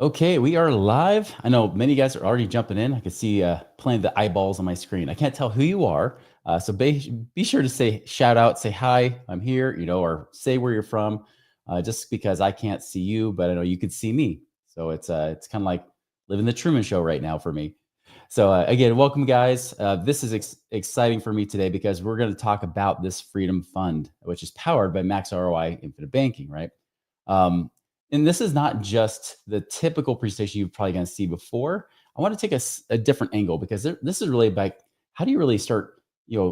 Okay, we are live. I know many guys are already jumping in. I can see plenty of the eyeballs on my screen. I can't tell who you are, so be sure to say shout out, say hi, I'm here, or say where you're from. Just because I can't see you, but I know you could see me. So it's kind of like living the Truman Show right now for me. So again, welcome guys. This is exciting for me today because we're going to talk about this Freedom Fund, which is powered by Max ROI Infinite Banking, right? Um, and this is not just the typical presentation you're probably going to see before. I want to take a different angle because this is really about how do you really start,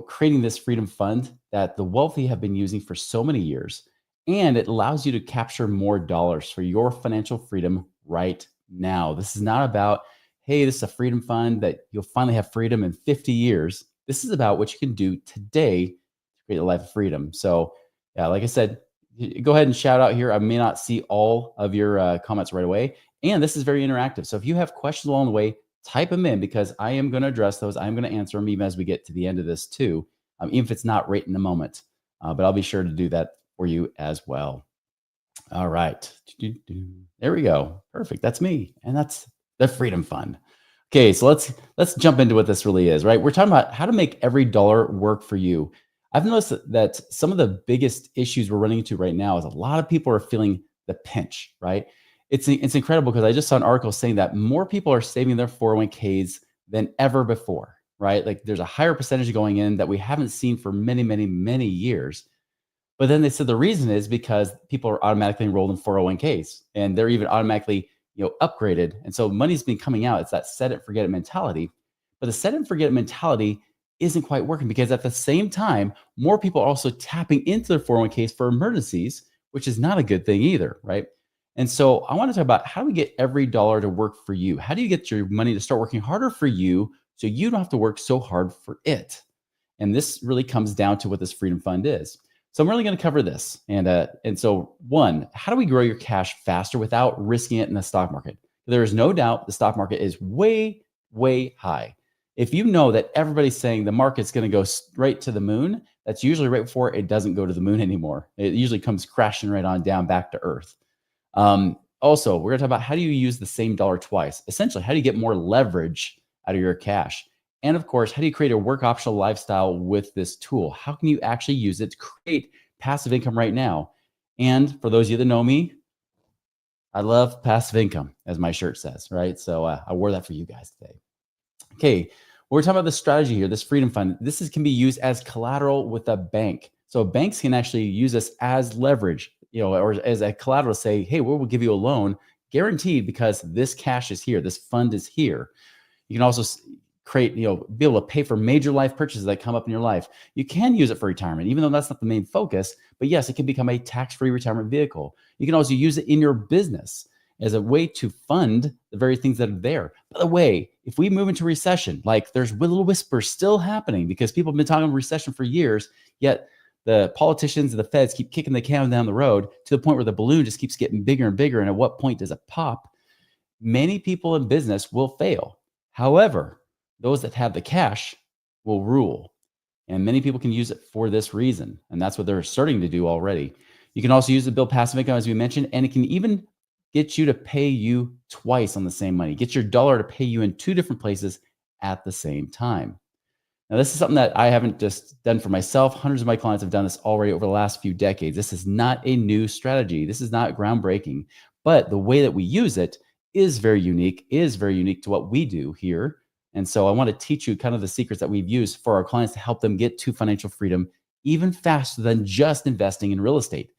creating this freedom fund that the wealthy have been using for so many years, and it allows you to capture more dollars for your financial freedom right now. This is not about, hey, this is a freedom fund that you'll finally have freedom in 50 years. This is about what you can do today to create a life of freedom. So, yeah, like I said, go ahead and shout out here. I may not see all of your comments right away. And this is very interactive. So if you have questions along the way, type them in because I am going to address those. I'm going to answer them even as we get to the end of this too, even if it's not right in the moment. But I'll be sure to do that for you as well. All right. There we go. Perfect. That's me. And that's the Freedom Fund. Okay, so let's jump into what this really is, right? We're talking about how to make every dollar work for you. I've noticed that some of the biggest issues we're running into right now is a lot of people are feeling the pinch, right? It's incredible because I just saw an article saying that more people are saving their 401ks than ever before, right? Like there's a higher percentage going in that we haven't seen for many, many, many years. But then they said the reason is because people are automatically enrolled in 401ks and they're even automatically, upgraded. And so money's been coming out. It's that set it, forget it mentality. But the set it and forget it mentality isn't quite working because at the same time, more people are also tapping into their 401ks for emergencies, which is not a good thing either, right? And so I want to talk about how do we get every dollar to work for you? How do you get your money to start working harder for you so you don't have to work so hard for it? And this really comes down to what this Freedom Fund is. So I'm really going to cover this. And so one, how do we grow your cash faster without risking it in the stock market? There is no doubt the stock market is way, way high. If you know that everybody's saying the market's going to go straight to the moon, that's usually right before it doesn't go to the moon anymore. It usually comes crashing right on down back to earth. Also, we're going to talk about how do you use the same dollar twice? Essentially, how do you get more leverage out of your cash? And of course, how do you create a work optional lifestyle with this tool? How can you actually use it to create passive income right now? And for those of you that know me, I love passive income, as my shirt says, right? So I wore that for you guys today. Okay, we're talking about the strategy here, this Freedom Fund. Can be used as collateral with a bank. So banks can actually use this as leverage, or as a collateral to say, hey, we'll give you a loan guaranteed because this cash is here, this fund is here. You can also create, be able to pay for major life purchases that come up in your life. You can use it for retirement, even though that's not the main focus. But yes, it can become a tax-free retirement vehicle. You can also use it in your business as a way to fund the very things that are there. By the way, if we move into recession, like there's little whispers still happening because people have been talking about recession for years, yet the politicians and the feds keep kicking the can down the road to the point where the balloon just keeps getting bigger and bigger. And at what point does it pop? Many people in business will fail. However, those that have the cash will rule. And many people can use it for this reason. And that's what they're starting to do already. You can also use it to build passive income, as we mentioned, and it can even get you to pay you twice on the same money, get your dollar to pay you in two different places at the same time. Now, this is something that I haven't just done for myself. Hundreds of my clients have done this already over the last few decades. This is not a new strategy. This is not groundbreaking, but the way that we use it is very unique to what we do here. And so I want to teach you kind of the secrets that we've used for our clients to help them get to financial freedom even faster than just investing in real estate.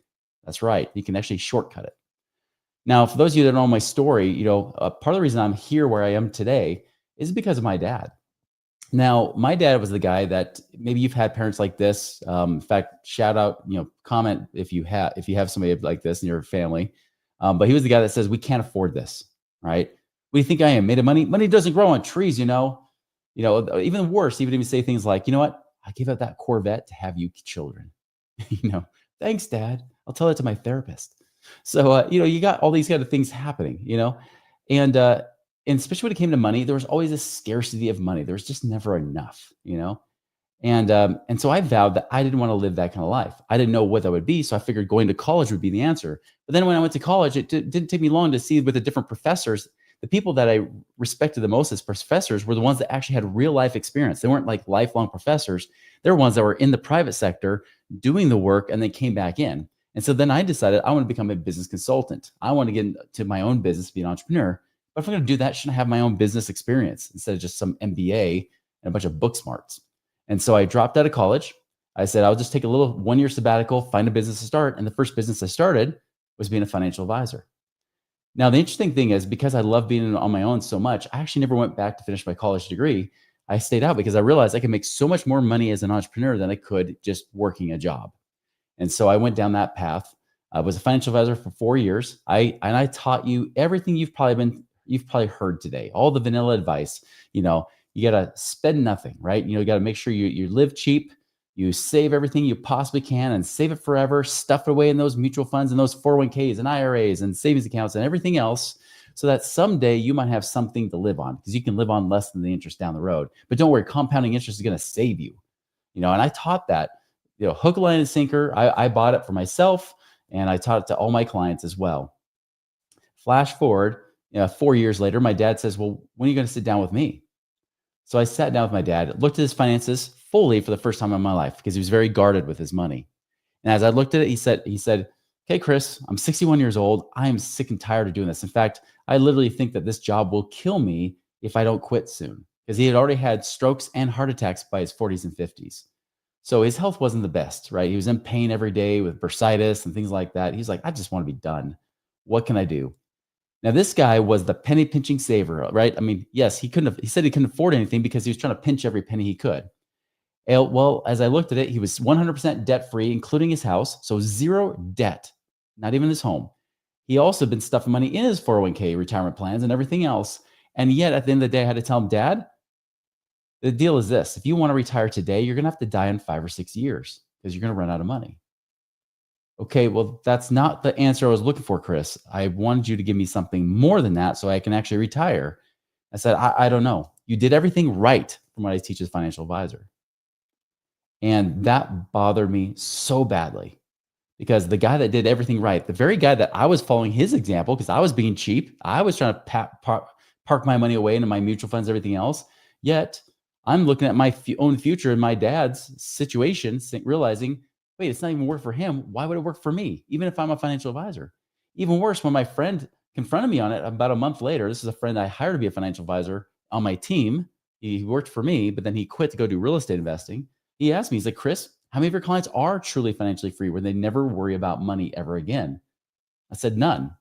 That's right. You can actually shortcut it. Now, for those of you that know my story, part of the reason I'm here where I am today is because of my dad. Now, my dad was the guy that maybe you've had parents like this. In fact, shout out, comment if you have somebody like this in your family. But he was the guy that says, we can't afford this, right? What do you think I am? Made of money? Money doesn't grow on trees, even worse, he would even say things like, you know what? I gave up that Corvette to have you children. Thanks, Dad. I'll tell that to my therapist. So, you got all these kind of things happening, and especially when it came to money, there was always a scarcity of money. There was just never enough, And so I vowed that I didn't want to live that kind of life. I didn't know what that would be. So I figured going to college would be the answer. But then when I went to college, didn't take me long to see with the different professors, the people that I respected the most as professors were the ones that actually had real life experience. They weren't like lifelong professors. They're ones that were in the private sector doing the work and then came back in. And so then I decided I want to become a business consultant. I want to get into my own business, be an entrepreneur. But if I'm going to do that, shouldn't I have my own business experience instead of just some MBA and a bunch of book smarts? And so I dropped out of college. I said, I'll just take a little 1 year sabbatical, find a business to start. And the first business I started was being a financial advisor. Now, the interesting thing is because I love being on my own so much, I actually never went back to finish my college degree. I stayed out because I realized I could make so much more money as an entrepreneur than I could just working a job. And so I went down that path. I was a financial advisor for 4 years. I taught you everything you've probably heard today, all the vanilla advice. You got to spend nothing, right? You got to make sure you live cheap, you save everything you possibly can and save it forever, stuff it away in those mutual funds and those 401ks and IRAs and savings accounts and everything else so that someday you might have something to live on because you can live on less than the interest down the road. But don't worry, compounding interest is going to save you. And I taught that, hook, line, and sinker. I bought it for myself and I taught it to all my clients as well. Flash forward, 4 years later, my dad says, well, when are you going to sit down with me? So I sat down with my dad, looked at his finances fully for the first time in my life because he was very guarded with his money. And as I looked at it, he said, "Hey, Chris, I'm 61 years old. I am sick and tired of doing this. In fact, I literally think that this job will kill me if I don't quit soon." Because he had already had strokes and heart attacks by his 40s and 50s. So his health wasn't the best, right? He was in pain every day with bursitis and things like that. He's like, "I just want to be done. What can I do?" Now, this guy was the penny pinching saver, right? I mean, yes, he said he couldn't afford anything because he was trying to pinch every penny he could. Well, as I looked at it, he was 100% debt free, including his house. So zero debt, not even his home. He also been stuffing money in his 401k retirement plans and everything else. And yet at the end of the day, I had to tell him, "Dad, the deal is this. If you want to retire today, you're going to have to die in 5 or 6 years because you're going to run out of money." Okay, well, that's not the answer I was looking for, Chris. I wanted you to give me something more than that so I can actually retire. I said, I don't know. You did everything right from what I teach as a financial advisor. And that bothered me so badly because the guy that did everything right, the very guy that I was following his example because I was being cheap, I was trying to park my money away into my mutual funds, everything else. Yet I'm looking at my own future and my dad's situation, realizing, wait, it's not even work for him. Why would it work for me? Even if I'm a financial advisor. Even worse, when my friend confronted me on it about a month later, this is a friend I hired to be a financial advisor on my team. He worked for me, but then he quit to go do real estate investing. He asked me, he's like, "Chris, how many of your clients are truly financially free where they never worry about money ever again?" I said, "None."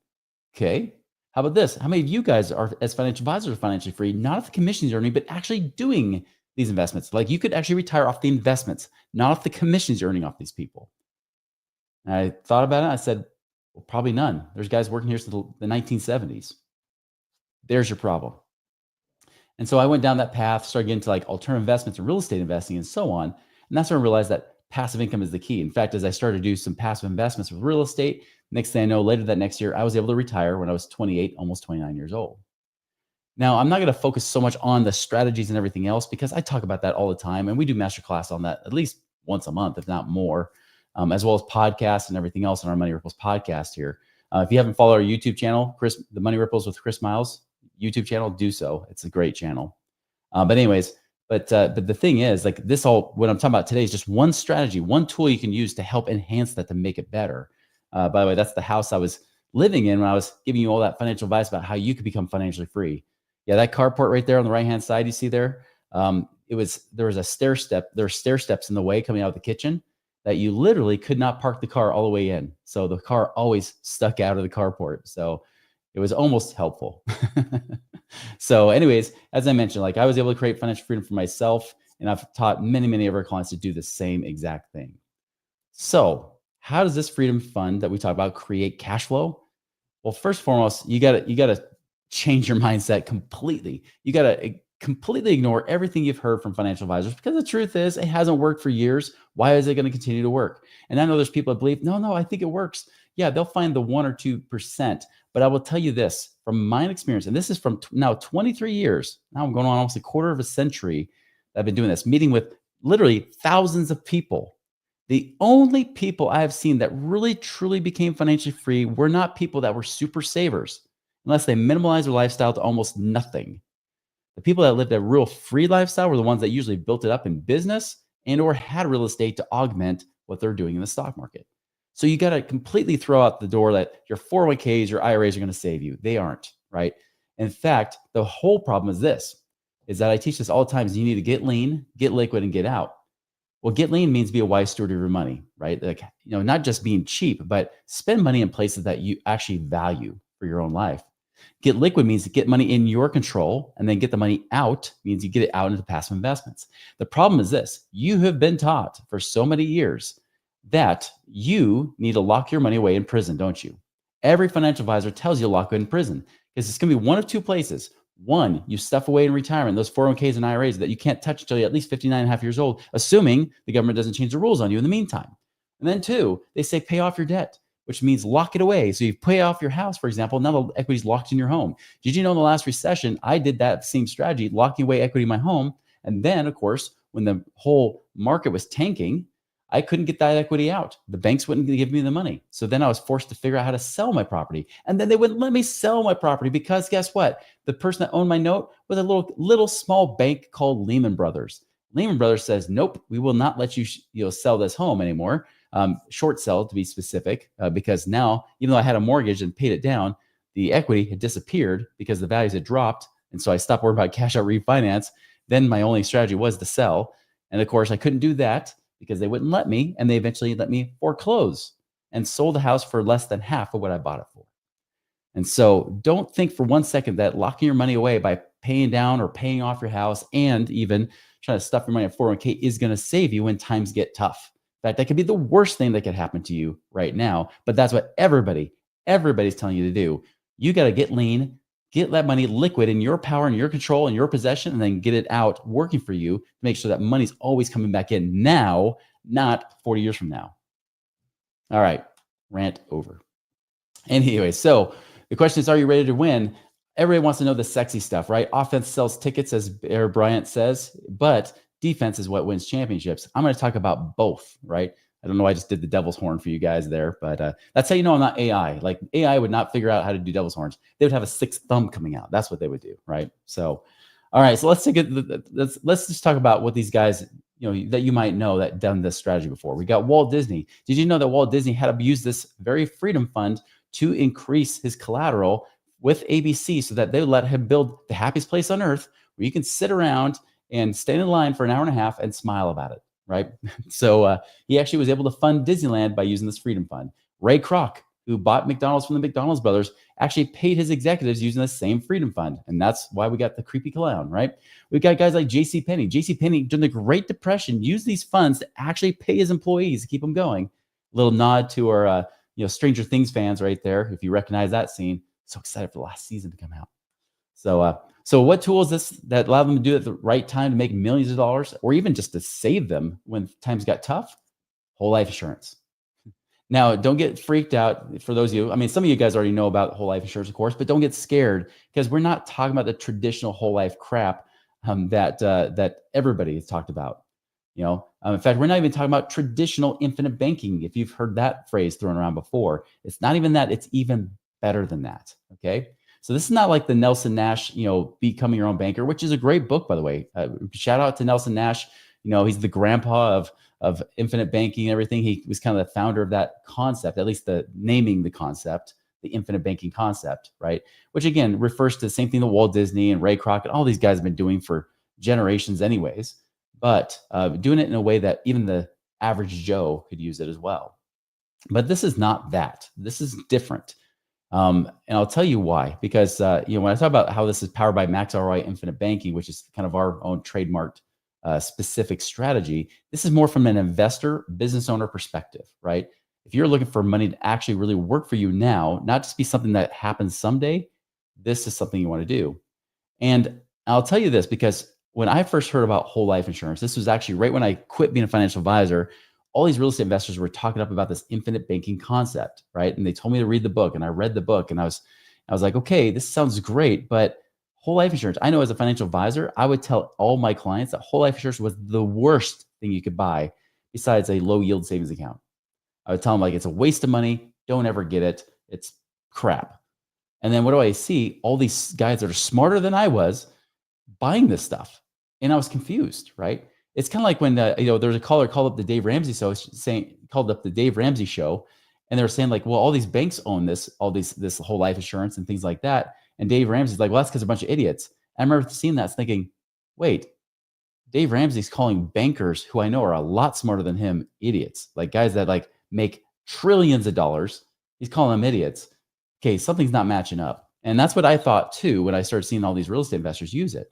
Okay. How about this? How many of you guys are, as financial advisors, are financially free, not off the commissions you're earning, but actually doing these investments? Like you could actually retire off the investments, not off the commissions you're earning off these people. And I thought about it. I said, well, probably none. There's guys working here since the 1970s. There's your problem. And so I went down that path, started getting into like alternative investments and real estate investing and so on. And that's when I realized that passive income is the key. In fact, as I started to do some passive investments with real estate, next thing I know, later that next year, I was able to retire when I was 28, almost 29 years old. Now, I'm not going to focus so much on the strategies and everything else because I talk about that all the time. And we do masterclass on that at least once a month, if not more, as well as podcasts and everything else on our Money Ripples podcast here. If you haven't followed our YouTube channel, The Money Ripples with Chris Miles YouTube channel, do so. It's a great channel. But anyways, but the thing is, like what I'm talking about today is just one strategy, one tool you can use to help enhance that to make it better. By the way, that's the house I was living in when I was giving you all that financial advice about how you could become financially free. Yeah, that carport right there on the right-hand side, you see there, there was a stair step. There are stair steps in the way coming out of the kitchen that you literally could not park the car all the way in. So the car always stuck out of the carport. So it was almost helpful. So anyways, as I mentioned, like I was able to create financial freedom for myself, and I've taught many, many of our clients to do the same exact thing. So how does this freedom fund that we talk about create cash flow? Well, first and foremost, you gotta change your mindset completely. You gotta completely ignore everything you've heard from financial advisors because the truth is it hasn't worked for years. Why is it going to continue to work? And I know there's people that believe, no, I think it works. Yeah, they'll find the 1 or 2%. But I will tell you this from my experience, and this is from now 23 years. Now I'm going on almost a quarter of a century that I've been doing this, meeting with literally thousands of people. The only people I have seen that really truly became financially free were not people that were super savers, unless they minimalized their lifestyle to almost nothing. The people that lived a real free lifestyle were the ones that usually built it up in business and or had real estate to augment what they're doing in the stock market. So you got to completely throw out the door that your 401ks, your IRAs are going to save you. They aren't, right? In fact, the whole problem is this is that I teach this all the time is you need to get lean, get liquid, and get out. Well, get lean means be a wise steward of your money, right? Like, not just being cheap, but spend money in places that you actually value for your own life. Get liquid means to get money in your control, and then get the money out means you get it out into passive investments. The problem is this: you have been taught for so many years that you need to lock your money away in prison, don't you? Every financial advisor tells you to lock it in prison because it's going to be one of two places. One, you stuff away in retirement, those 401ks and IRAs that you can't touch until you're at least 59 and a half years old, assuming the government doesn't change the rules on you in the meantime. And then two, they say pay off your debt, which means lock it away. So you pay off your house, for example, now the equity's locked in your home. Did you know in the last recession, I did that same strategy, locking away equity in my home. And then, of course, when the whole market was tanking, I couldn't get that equity out. The banks wouldn't give me the money. So then I was forced to figure out how to sell my property. And then they wouldn't let me sell my property because guess what? The person that owned my note was a little small bank called Lehman Brothers. Lehman Brothers says, nope, we will not let you sell this home anymore. Short sell to be specific, because now, even though I had a mortgage and paid it down, the equity had disappeared because the values had dropped. And so I stopped worrying about cash out refinance. Then my only strategy was to sell. And of course, I couldn't do that because they wouldn't let me. And they eventually let me foreclose and sold the house for less than half of what I bought it for. And so don't think for one second that locking your money away by paying down or paying off your house and even trying to stuff your money in 401k is going to save you when times get tough. In fact, that could be the worst thing that could happen to you right now. But that's what everybody's telling you to do. You got to get lean, get that money liquid in your power and your control and your possession, and then get it out working for you to make sure that money's always coming back in now, not 40 years from now. All right, rant over. Anyway, so the question is, are you ready to win? Everybody wants to know the sexy stuff, right? Offense sells tickets, as Bear Bryant says, but defense is what wins championships. I'm going to talk about both, right? I don't know why I just did the devil's horn for you guys there, but that's how you know I'm not AI. Like AI would not figure out how to do devil's horns. They would have a sixth thumb coming out. That's what they would do, right? So, all right, so let's just talk about what these guys, that you might know that done this strategy before. We got Walt Disney. Did you know that Walt Disney had to use this very freedom fund to increase his collateral with ABC so that they let him build the happiest place on earth where you can sit around and stand in line for an hour and a half and smile about it, right? So he actually was able to fund Disneyland by using this freedom fund. Ray Kroc, who bought McDonald's from the McDonald's brothers, actually paid his executives using the same freedom fund. And that's why we got the creepy clown, right? We've got guys like JCPenney. JCPenney, during the Great Depression, used these funds to actually pay his employees to keep them going. A little nod to our Stranger Things fans right there, if you recognize that scene. So excited for the last season to come out. So what tool is this that allowed them to do it at the right time to make millions of dollars, or even just to save them when times got tough? Whole life insurance. Now, don't get freaked out for those of you. I mean, some of you guys already know about whole life insurance, of course, but don't get scared because we're not talking about the traditional whole life crap that everybody has talked about. In fact, we're not even talking about traditional infinite banking. If you've heard that phrase thrown around before, it's not even that. It's even better than that. Okay. So this is not like the Nelson Nash, Becoming Your Own Banker, which is a great book, by the way. Shout out to Nelson Nash. He's the grandpa of infinite banking and everything. He was kind of the founder of that concept, at least the naming the concept, the infinite banking concept, right? Which again refers to the same thing that Walt Disney and Ray Kroc and all these guys have been doing for generations anyways, but doing it in a way that even the average Joe could use it as well. But this is not that. This is different. And I'll tell you why, because, when I talk about how this is powered by Max ROI Infinite Banking, which is kind of our own trademarked specific strategy, this is more from an investor, business owner perspective, right? If you're looking for money to actually really work for you now, not just be something that happens someday, this is something you want to do. And I'll tell you this, because when I first heard about whole life insurance, this was actually right when I quit being a financial advisor. All these real estate investors were talking up about this infinite banking concept, right? And they told me to read the book, and I read the book, and I was like, okay, this sounds great, but whole life insurance. I know as a financial advisor, I would tell all my clients that whole life insurance was the worst thing you could buy besides a low yield savings account. I would tell them like it's a waste of money. Don't ever get it. It's crap. And then what do I see? All these guys that are smarter than I was buying this stuff. And I was confused, right? It's kind of like when there's a caller called up the Dave Ramsey show saying called up the Dave Ramsey show, and they were saying like, well, all these banks own this whole life insurance and things like that. And Dave Ramsey's like, well, that's because a bunch of idiots. I remember seeing that thinking, wait, Dave Ramsey's calling bankers who I know are a lot smarter than him idiots, like guys that like make trillions of dollars. He's calling them idiots. Okay, something's not matching up. And that's what I thought too when I started seeing all these real estate investors use it.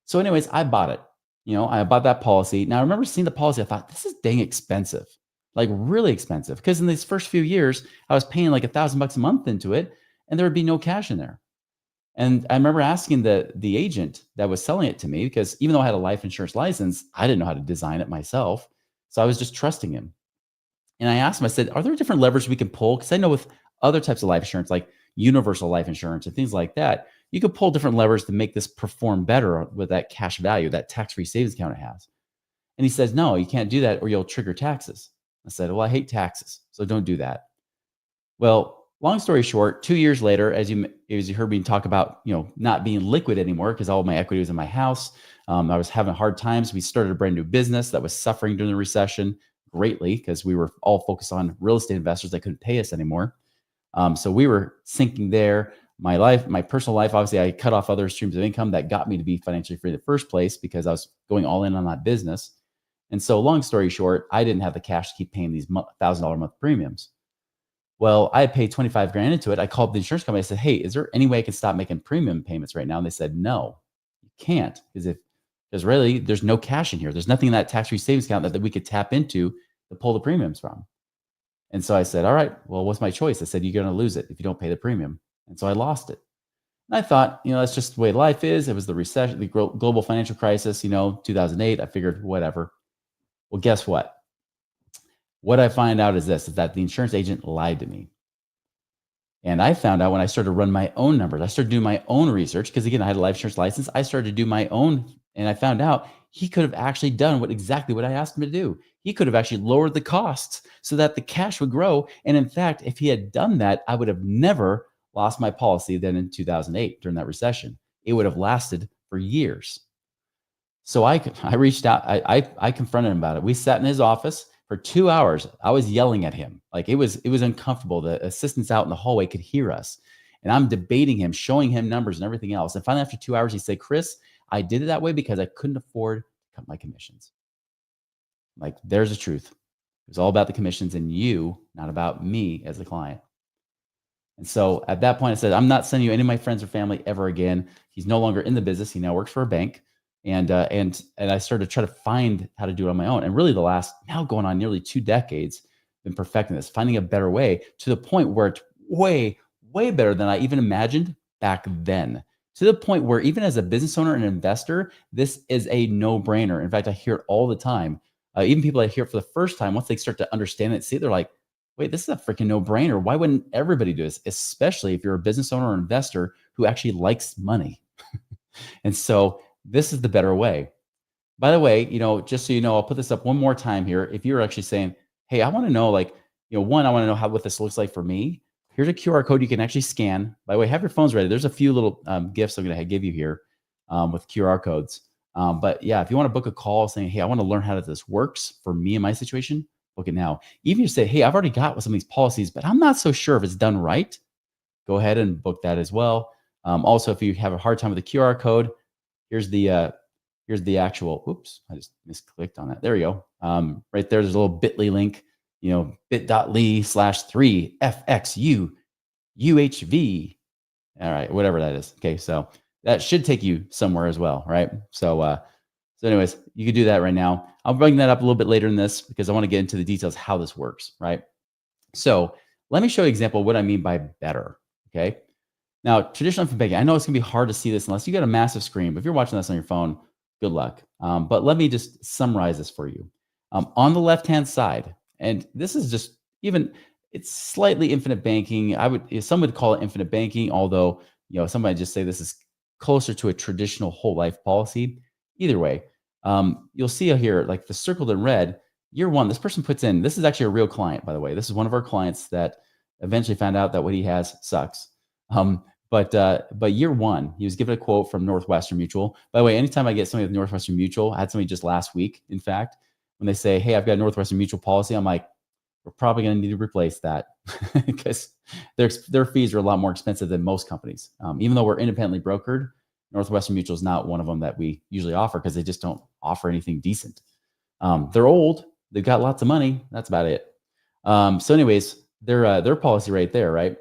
So, anyways, I bought it. I bought that policy. Now, I remember seeing the policy. I thought, this is dang expensive, like really expensive. Because in these first few years, I was paying like $1,000 a month into it, and there would be no cash in there. And I remember asking the agent that was selling it to me, because even though I had a life insurance license, I didn't know how to design it myself. So I was just trusting him. And I asked him, I said, are there different levers we can pull? Because I know with other types of life insurance, like universal life insurance and things like that, you could pull different levers to make this perform better with that cash value, that tax-free savings account it has. And he says, no, you can't do that or you'll trigger taxes. I said, well, I hate taxes, so don't do that. Well, long story short, 2 years later, as you heard me talk about, not being liquid anymore because all of my equity was in my house. I was having hard times. We started a brand new business that was suffering during the recession greatly because we were all focused on real estate investors that couldn't pay us anymore. So we were sinking there. My personal life, obviously, I cut off other streams of income that got me to be financially free in the first place because I was going all in on that business. And so, long story short, I didn't have the cash to keep paying these $1,000 a month premiums. Well, I had paid 25 grand into it. I called the insurance company. I said, hey, is there any way I can stop making premium payments right now? And they said, no, you can't, because really there's no cash in here. There's nothing in that tax-free savings account that we could tap into to pull the premiums from. And so I said, all right, well, what's my choice? I said, you're going to lose it if you don't pay the premium. And so I lost it. And I thought, that's just the way life is. It was the recession, the global financial crisis, 2008. I figured whatever. Well, guess what? What I find out is that the insurance agent lied to me. And I found out when I started to run my own numbers, I started doing my own research because again, I had a life insurance license. I started to do my own, and I found out he could have actually done exactly what I asked him to do. He could have actually lowered the costs so that the cash would grow. And in fact, if he had done that, I would have never lost my policy then in 2008 during that recession. It would have lasted for years. So I reached out, I confronted him about it. We sat in his office for 2 hours. I was yelling at him. Like it was uncomfortable. The assistants out in the hallway could hear us. And I'm debating him, showing him numbers and everything else. And finally, after 2 hours, he said, Chris, I did it that way because I couldn't afford to cut my commissions. Like there's the truth. It was all about the commissions and you, not about me as the client. And so at that point, I said, I'm not sending you any of my friends or family ever again. He's no longer in the business. He now works for a bank. And I started to try to find how to do it on my own. And really the last, now going on nearly 2 decades, been perfecting this, finding a better way to the point where it's way, way better than I even imagined back then. To the point where even as a business owner and investor, this is a no-brainer. In fact, I hear it all the time. Even people that hear it for the first time, once they start to understand it, see it, they're like, wait, this is a freaking no-brainer. Why wouldn't everybody do this? Especially if you're a business owner or investor who actually likes money. And so this is the better way. By the way, just so you know, I'll put this up one more time here. If you're actually saying, hey, I want to know I want to know what this looks like for me. Here's a QR code you can actually scan. By the way, have your phones ready. There's a few little gifts I'm going to give you here with QR codes. But yeah, if you want to book a call saying, hey, I want to learn how this works for me in my situation, book it now. Even if you say, hey, I've already got some of these policies, but I'm not so sure if it's done right, go ahead and book that as well. Also, if you have a hard time with the QR code, here's the actual, oops, I just misclicked on that. There we go. Right there, there's a little bit.ly link, bit.ly/3FXUUHV. All right, whatever that is. Okay, so that should take you somewhere as well, right? So anyways, you can do that right now. I'll bring that up a little bit later in this because I want to get into the details how this works, right? So let me show you an example of what I mean by better, okay? Now, traditional investment banking, I know it's going to be hard to see this unless you got a massive screen, but if you're watching this on your phone, good luck. But let me just summarize this for you. On the left-hand side, and this is just it's slightly infinite banking. Some would call it infinite banking, although, some might just say this is closer to a traditional whole life policy. Either way, You'll see here, like the circled in red, year one, this person puts in, this is actually a real client, by the way. This is one of our clients that eventually found out that what he has sucks. But year one, he was given a quote from Northwestern Mutual. By the way, anytime I get somebody with Northwestern Mutual, I had somebody just last week, in fact, when they say, hey, I've got a Northwestern Mutual policy, I'm like, we're probably going to need to replace that because their fees are a lot more expensive than most companies. Even though we're independently brokered, Northwestern Mutual is not one of them that we usually offer because they just don't offer anything decent. They're old, they've got lots of money. That's about it. So, anyways, their policy right there, right?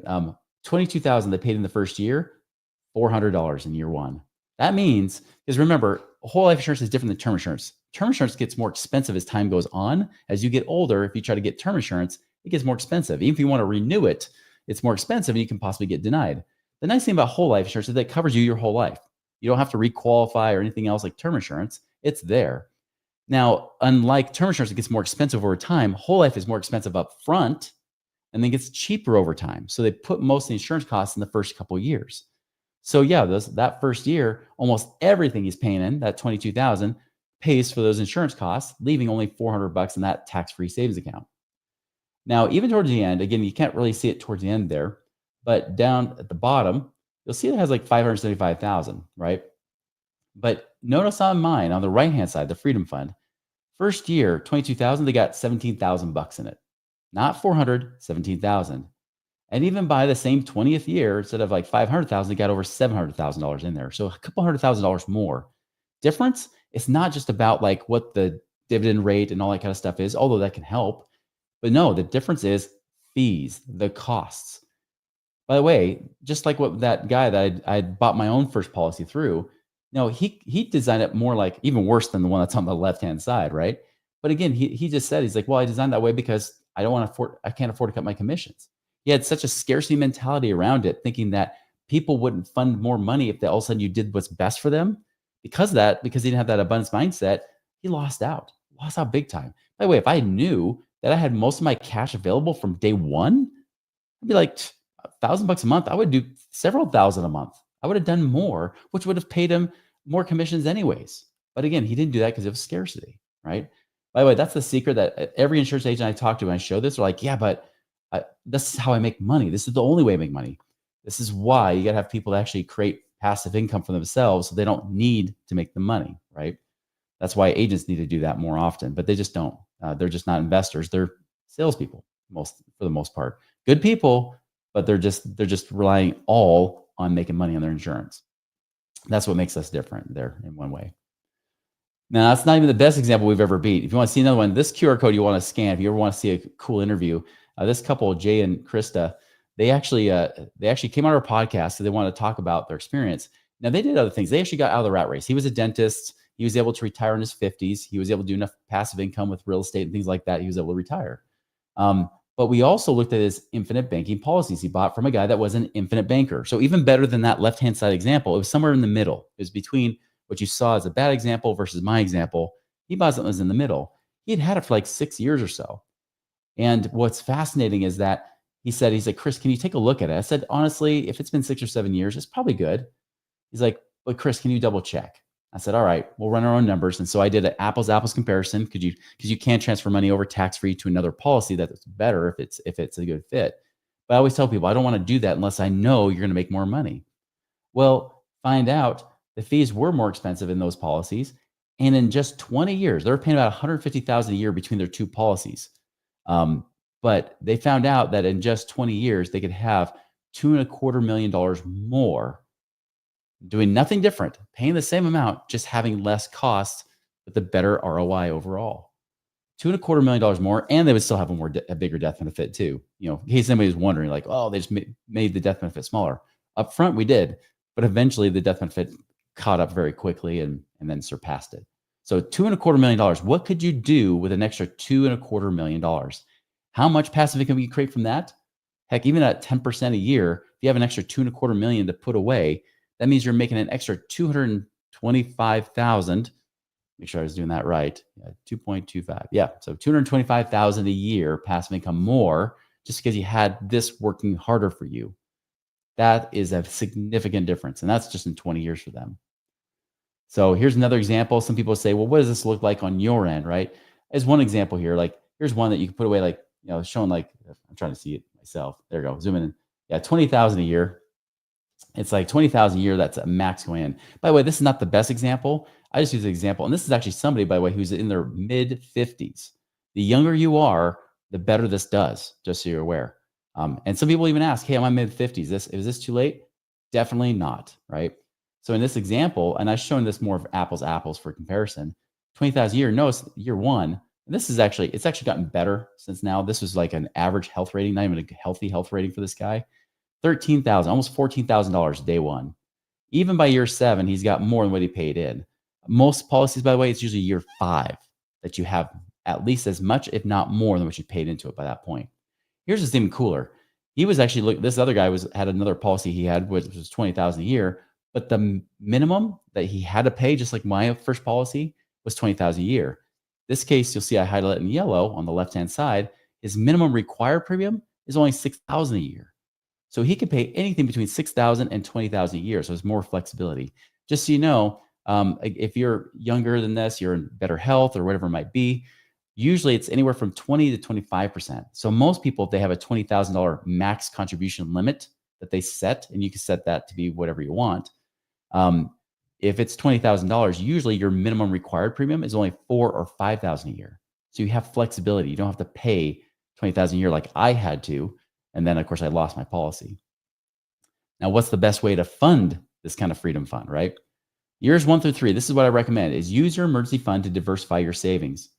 22,000 they paid in the first year, $400 in year one. That means, because remember, whole life insurance is different than term insurance. Term insurance gets more expensive as time goes on. As you get older, if you try to get term insurance, it gets more expensive. Even if you want to renew it, it's more expensive and you can possibly get denied. The nice thing about whole life insurance is that it covers you your whole life. You don't have to requalify or anything else like term insurance. It's there. Now, unlike term insurance, it gets more expensive over time. Whole life is more expensive up front and then gets cheaper over time. So they put most of the insurance costs in the first couple of years. So yeah, that first year, almost everything he's paying in, that 22,000, pays for those insurance costs, leaving only $400 in that tax-free savings account. Now, even towards the end, again, you can't really see it towards the end there, but down at the bottom, you'll see it has like 575,000, right? But notice on mine, on the right-hand side, the Freedom Fund, first year, 22,000, they got 17,000 bucks in it. Not 400, 17,000. And even by the same 20th year, instead of like 500,000, they got over $700,000 in there. So a couple $100,000 more. Difference, it's not just about like what the dividend rate and all that kind of stuff is, although that can help. But no, the difference is fees, the costs. By the way, just like what that guy that I bought my own first policy through, no, he designed it more like even worse than the one that's on the left-hand side, right? But again, he just said, he's like, well, I designed that way because I can't afford to cut my commissions. He had such a scarcity mentality around it, thinking that people wouldn't fund more money if they, all of a sudden you did what's best for them. Because of that, because he didn't have that abundance mindset, he lost out big time. By the way, if I knew that I had most of my cash available from day one, I'd be like $1,000 a month. I would do several thousand a month. I would have done more, which would have paid him more commissions anyways. But again, he didn't do that because of scarcity, right? By the way, that's the secret that every insurance agent I talk to when I show this, are like, yeah, but this is how I make money. This is the only way I make money. This is why you got to have people that actually create passive income for themselves so they don't need to make the money, right? That's why agents need to do that more often, but they just don't. They're just not investors. They're salespeople, for the most part. Good people, but they're just relying all on making money on their insurance. That's what makes us different there in one way. Now, that's not even the best example we've ever beat. If you want to see another one, this QR code you want to scan, if you ever want to see a cool interview, this couple, Jay and Krista, they actually came on our podcast, so they wanted to talk about their experience. Now, they did other things. They actually got out of the rat race. He was a dentist. He was able to retire in his 50s. He was able to do enough passive income with real estate and things like that. He was able to retire. But we also looked at his infinite banking policies he bought from a guy that was an infinite banker. So even better than that left-hand side example, it was somewhere in the middle. It was between what you saw as a bad example versus my example. He bought something that was in the middle. He had it for like 6 years or so. And what's fascinating is that he's like, Chris, can you take a look at it? I said, honestly, if it's been 6 or 7 years, it's probably good. He's like, but Chris, can you double check? I said, all right, we'll run our own numbers. And so I did an apples comparison because you can't transfer money over tax-free to another policy that's better if it's a good fit. But I always tell people, I don't want to do that unless I know you're going to make more money. Well, find out the fees were more expensive in those policies. And in just 20 years, they were paying about $150,000 a year between their two policies. But they found out that in just 20 years, they could have $2.25 million more doing nothing different, paying the same amount, just having less costs, but the better ROI overall. $2.25 million more, and they would still have a bigger death benefit too. In case anybody's wondering, like, oh, they just made the death benefit smaller. Up front, we did, but eventually the death benefit caught up very quickly and then surpassed it. So $2.25 million. What could you do with an extra $2.25 million? How much passive income you create from that? Heck, even at 10% a year, if you have an extra $2.25 million to put away, that means you're making an extra $225,000. Make sure I was doing that right. 2.25. Yeah. So $225,000 a year passive income more just because you had this working harder for you. That is a significant difference. And that's just in 20 years for them. So here's another example. Some people say, well, what does this look like on your end, right? As one example here, like here's one that you can put away, like, showing like, I'm trying to see it myself. There you go. Zoom in. Yeah, 20,000 a year. It's like 20,000 a year. That's a max going in. By the way, this is not the best example. I just use an example. And this is actually somebody, by the way, who's in their mid 50s. The younger you are, the better this does, just so you're aware. And some people even ask, hey, I'm in my mid 50s. Is this too late? Definitely not, right? So in this example, and I've shown this more of apples to apples for comparison, 20,000 a year, notice year one, and this is actually, it's actually gotten better since now. This was like an average health rating, not even a healthy health rating for this guy. 13,000, almost $14,000 day one. Even by year seven, he's got more than what he paid in. Most policies, by the way, it's usually year five that you have at least as much, if not more, than what you paid into it by that point. Here's what's even cooler. He was actually this other guy had another policy he had, which was 20,000 a year, but the minimum that he had to pay, just like my first policy, was 20,000 a year. This case, you'll see I highlight it in yellow on the left-hand side. His minimum required premium is only 6,000 a year. So he could pay anything between 6,000 and 20,000 a year. So there's more flexibility. Just so you know, if you're younger than this, you're in better health or whatever it might be, usually it's anywhere from 20 to 25%. So most people, if they have a $20,000 max contribution limit that they set, and you can set that to be whatever you want. If it's $20,000, usually your minimum required premium is only 4 or 5,000 a year. So you have flexibility. You don't have to pay 20,000 a year like I had to. And then, of course, I lost my policy. Now, what's the best way to fund this kind of freedom fund, right? Years 1 through 3, this is what I recommend, is use your emergency fund to diversify your savings.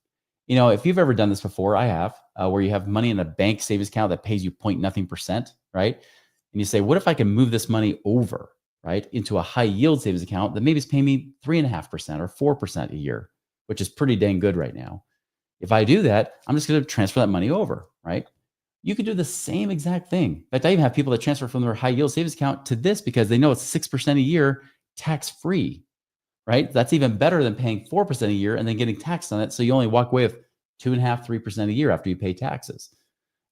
If you've ever done this before, I have, where you have money in a bank savings account that pays you point nothing percent, right? And you say, what if I can move this money over, right, into a high yield savings account that maybe is paying me 3.5% or 4% a year, which is pretty dang good right now. If I do that, I'm just going to transfer that money over, right? You could do the same exact thing. In fact, I even have people that transfer from their high yield savings account to this because they know it's 6% a year tax free, right? That's even better than paying 4% a year and then getting taxed on it. So you only walk away with 2.5%, 3% a year after you pay taxes.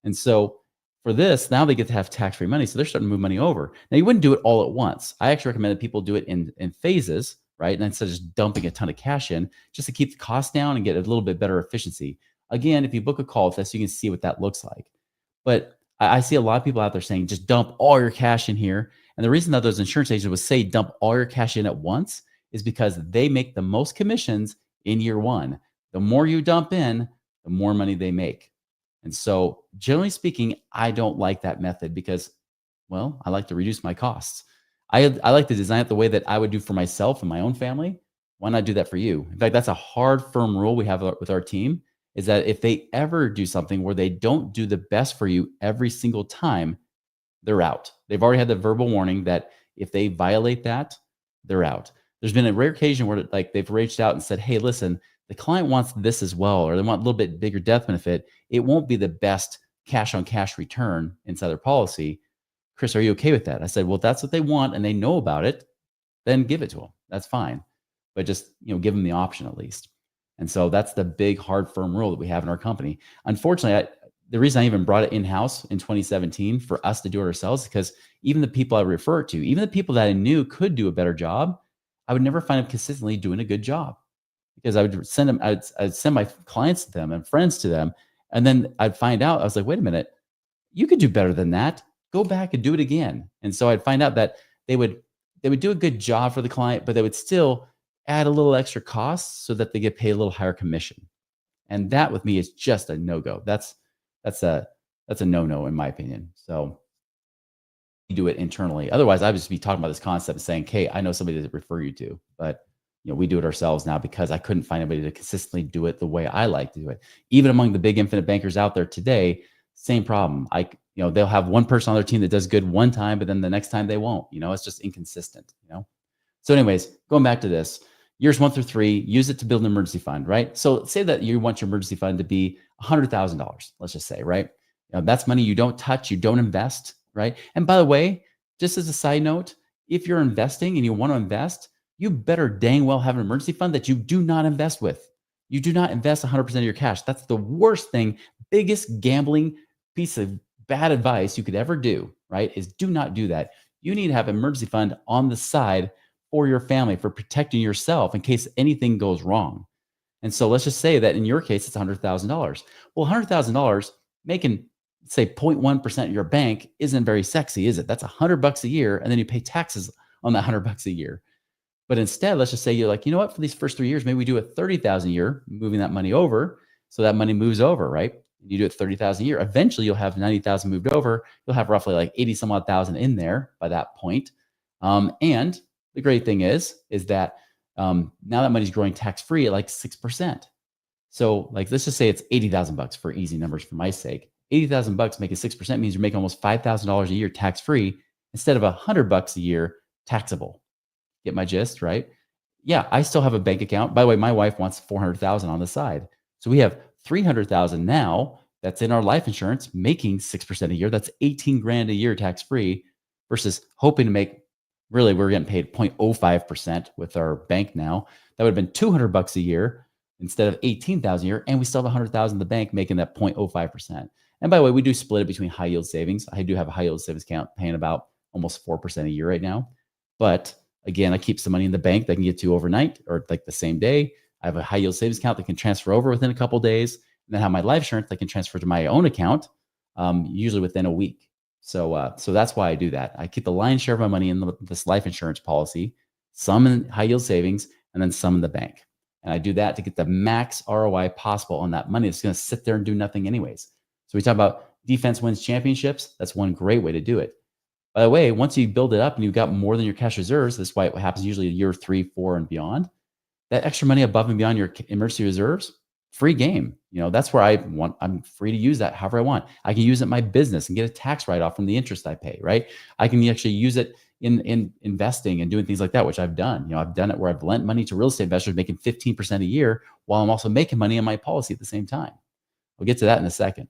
And so for this, now they get to have tax free money. So they're starting to move money over. Now, you wouldn't do it all at once. I actually recommend that people do it in phases, right? And instead of just dumping a ton of cash in, just to keep the cost down and get a little bit better efficiency. Again, if you book a call with us, you can see what that looks like. But I see a lot of people out there saying, just dump all your cash in here. And the reason that those insurance agents would say dump all your cash in at once is because they make the most commissions in year one. The more you dump in, the more money they make. And so generally speaking, I don't like that method because, well, I like to reduce my costs. I like to design it the way that I would do for myself and my own family. Why not do that for you? In fact, that's a hard, firm rule we have with our team, is that if they ever do something where they don't do the best for you every single time, they're out. They've already had the verbal warning that if they violate that, they're out. There's been a rare occasion where like they've reached out and said, hey, listen, the client wants this as well, or they want a little bit bigger death benefit. It won't be the best cash on cash return inside their policy. Chris, are you okay with that? I said, well, if that's what they want and they know about it, then give it to them. That's fine. But just, give them the option at least. And so that's the big, hard, firm rule that we have in our company. Unfortunately, the reason I even brought it in-house in 2017 for us to do it ourselves, because even the people I refer to, even the people that I knew could do a better job, I would never find them consistently doing a good job, because I would send them, I'd send my clients to them and friends to them. And then I'd find out, I was like, wait a minute, you could do better than that. Go back and do it again. And so I'd find out that they would do a good job for the client, but they would still add a little extra costs so that they get paid a little higher commission. And that with me is just a no-go. That's a no-no in my opinion. So you do it internally. Otherwise, I would just be talking about this concept and saying, "Hey, I know somebody to refer you to." But we do it ourselves now because I couldn't find anybody to consistently do it the way I like to do it. Even among the big infinite bankers out there today, same problem. They'll have one person on their team that does good one time, but then the next time they won't. It's just inconsistent. So anyways, going back to this, years 1 through 3, use it to build an emergency fund, right? So say that you want your emergency fund to be $100,000, let's just say, right? That's money you don't touch, you don't invest, right? And by the way, just as a side note, if you're investing and you want to invest, you better dang well have an emergency fund that you do not invest with. You do not invest 100% of your cash. That's the worst thing, biggest gambling piece of bad advice you could ever do, right? Is do not do that. You need to have an emergency fund on the side for your family, for protecting yourself in case anything goes wrong. And so let's just say that in your case, it's $100,000. Well, $100,000 making, say, 0.1% of your bank isn't very sexy, is it? That's $100 a year. And then you pay taxes on that $100 a year. But instead, let's just say you're like, you know what, for these first 3 years, maybe we do it 30,000 a year, moving that money over. So that money moves over, right? You do it 30,000 a year. Eventually you'll have 90,000 moved over. You'll have roughly like 80 some odd thousand in there by that point. And the great thing is that now that money's growing tax free at like 6%. So like, let's just say it's 80,000 bucks for easy numbers for my sake. 80,000 bucks making 6% means you're making almost $5,000 a year tax free instead of $100 a year taxable. Get my gist, right? Yeah, I still have a bank account. By the way, my wife wants 400,000 on the side. So we have 300,000 now that's in our life insurance making 6% a year. That's 18 grand a year tax free versus hoping to make, really we're getting paid 0.05% with our bank now. That would have been 200 bucks a year instead of 18,000 a year, and we still have 100,000 in the bank making that 0.05%. And by the way, we do split it between high yield savings. I do have a high yield savings account paying about almost 4% a year right now. But again, I keep some money in the bank that I can get to overnight or like the same day. I have a high yield savings account that can transfer over within a couple of days, and then have my life insurance that can transfer to my own account, usually within a week. So that's why I do that. I keep the lion's share of my money in this life insurance policy, some in high yield savings, and then some in the bank. And I do that to get the max ROI possible on that money that's going to sit there and do nothing anyways. So we talk about defense wins championships. That's one great way to do it. By the way, once you build it up and you've got more than your cash reserves, that's why it happens usually year 3, 4, and beyond. That extra money above and beyond your emergency reserves, free game. That's where I'm free to use that however I want. I can use it in my business and get a tax write-off from the interest I pay, right? I can actually use it in investing and doing things like that, which I've done. I've done it where I've lent money to real estate investors making 15% a year while I'm also making money on my policy at the same time. We'll get to that in a second.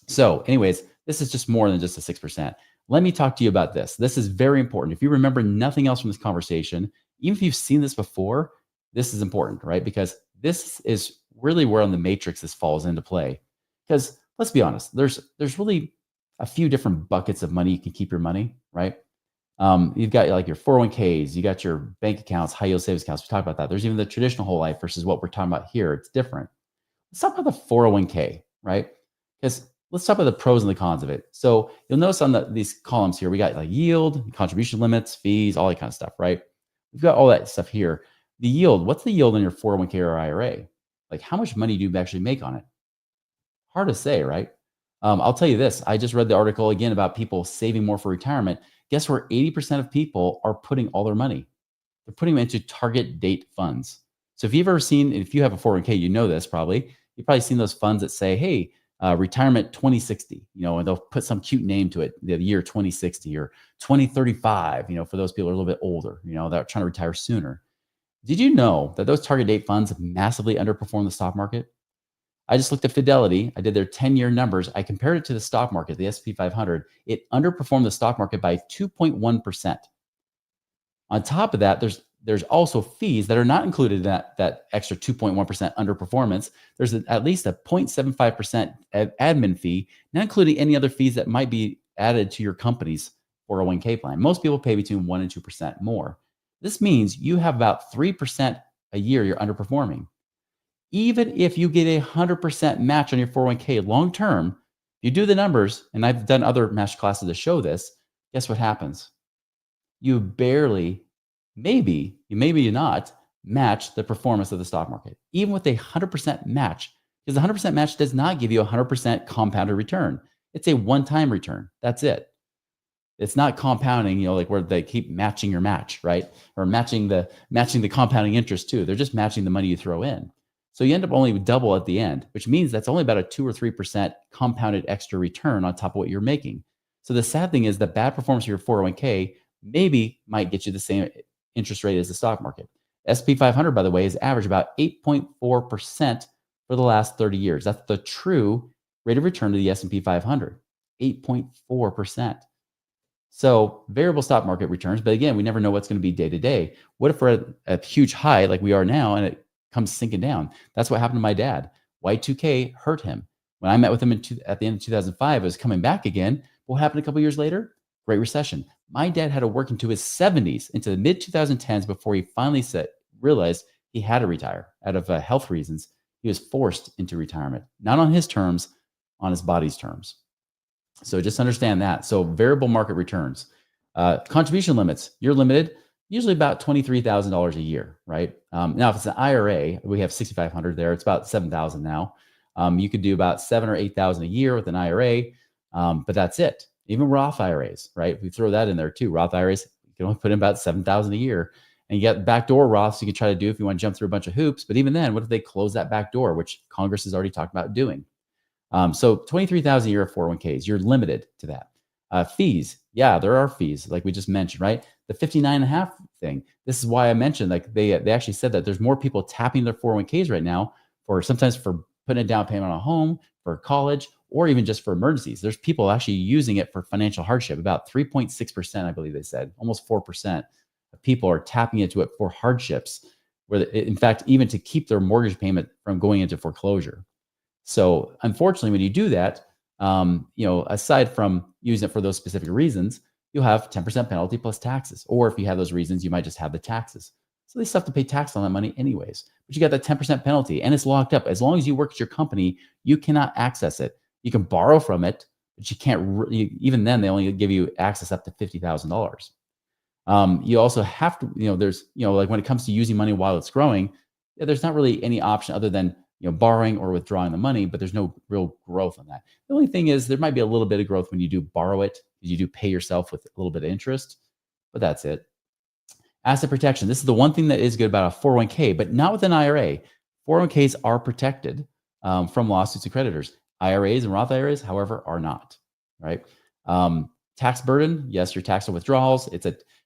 So anyways, this is just more than just a 6%. Let me talk to you about this. This is very important. If you remember nothing else from this conversation, even if you've seen this before, this is important, right? Because this is really where on the matrix this falls into play. Because let's be honest, there's really a few different buckets of money you can keep your money, right? You've got like your 401ks, you got your bank accounts, high yield savings accounts. We talked about that. There's even the traditional whole life versus what we're talking about here. It's different. Let's talk about the 401k, right? Because let's talk about the pros and the cons of it. So you'll notice on these columns here, we got like yield, contribution limits, fees, all that kind of stuff, right? We've got all that stuff here. The yield, what's the yield on your 401k or IRA? Like how much money do you actually make on it? Hard to say, right? I'll tell you this. I just read the article again about people saving more for retirement. Guess where 80% of people are putting all their money? They're putting them into target date funds. So if you've ever seen, if you have a 401k, you know this probably. You've probably seen those funds that say, hey, retirement 2060, and they'll put some cute name to it, the year 2060 or 2035, for those people who are a little bit older, that are trying to retire sooner. Did you know that those target date funds massively underperform the stock market? I just looked at Fidelity. I did their 10-year numbers. I compared it to the stock market, the S&P 500. It underperformed the stock market by 2.1%. On top of that, there's also fees that are not included in that extra 2.1% underperformance. There's at least a 0.75% admin fee, not including any other fees that might be added to your company's 401k plan. Most people pay between 1% and 2% more. This means you have about 3% a year you're underperforming. Even if you get a 100% match on your 401k long term, you do the numbers, and I've done other master classes to show this, guess what happens? You barely, maybe you not, match the performance of the stock market, even with a 100% match, because the 100% match does not give you a 100% compounded return. It's a one-time return. That's it. It's not compounding, like where they keep matching your match, right? Or matching the compounding interest too. They're just matching the money you throw in. So you end up only double at the end, which means that's only about a 2 or 3% compounded extra return on top of what you're making. So the sad thing is that bad performance of your 401k maybe might get you the same interest rate as the stock market. S&P 500, by the way, has averaged about 8.4% for the last 30 years. That's the true rate of return to the S&P 500, 8.4%. So variable stock market returns, but again, we never know what's going to be day to day. What if we're at a huge high like we are now and it comes sinking down? That's what happened to my dad. Y2K hurt him. When I met with him at the end of 2005, it was coming back again. What happened a couple years later? Great Recession. My dad had to work into his 70s, into the mid 2010s before he finally realized he had to retire out of health reasons. He was forced into retirement, not on his terms, on his body's terms. So just understand that. So variable market returns, contribution limits. You're limited, usually about $23,000 a year, right? Now, if it's an IRA, we have 6,500 there. It's about 7,000 now. You could do about 7 or 8,000 a year with an IRA, but that's it. Even Roth IRAs, right? We throw that in there too. Roth IRAs, you can only put in about 7,000 a year, and you got backdoor Roths you can try to do if you want to jump through a bunch of hoops. But even then, what if they close that back door, which Congress has already talked about doing? So 23,000 a year of 401ks, you're limited to that. Fees, yeah, there are fees, like we just mentioned, right? The 59 and a half thing. This is why I mentioned, like they actually said that there's more people tapping their 401ks right now for sometimes for putting a down payment on a home, for college, or even just for emergencies. There's people actually using it for financial hardship. About 3.6%, I believe they said, almost 4% of people are tapping into it for hardships, where in fact, even to keep their mortgage payment from going into foreclosure. So unfortunately, when you do that, aside from using it for those specific reasons, you'll have 10% penalty plus taxes. Or if you have those reasons, you might just have the taxes. So they still have to pay tax on that money anyways. But you got that 10% penalty and it's locked up. As long as you work at your company, you cannot access it. You can borrow from it, but you can't, even then, they only give you access up to $50,000. You also have to, there's, like when it comes to using money while it's growing, yeah, there's not really any option other than, borrowing or withdrawing the money, but there's no real growth on that. The only thing is there might be a little bit of growth when you do borrow it, because you do pay yourself with a little bit of interest, but that's it. Asset protection. This is the one thing that is good about a 401k, but not with an IRA. 401ks are protected from lawsuits and creditors. IRAs and Roth IRAs, however, are not, right? Tax burden. Yes, your tax on withdrawals.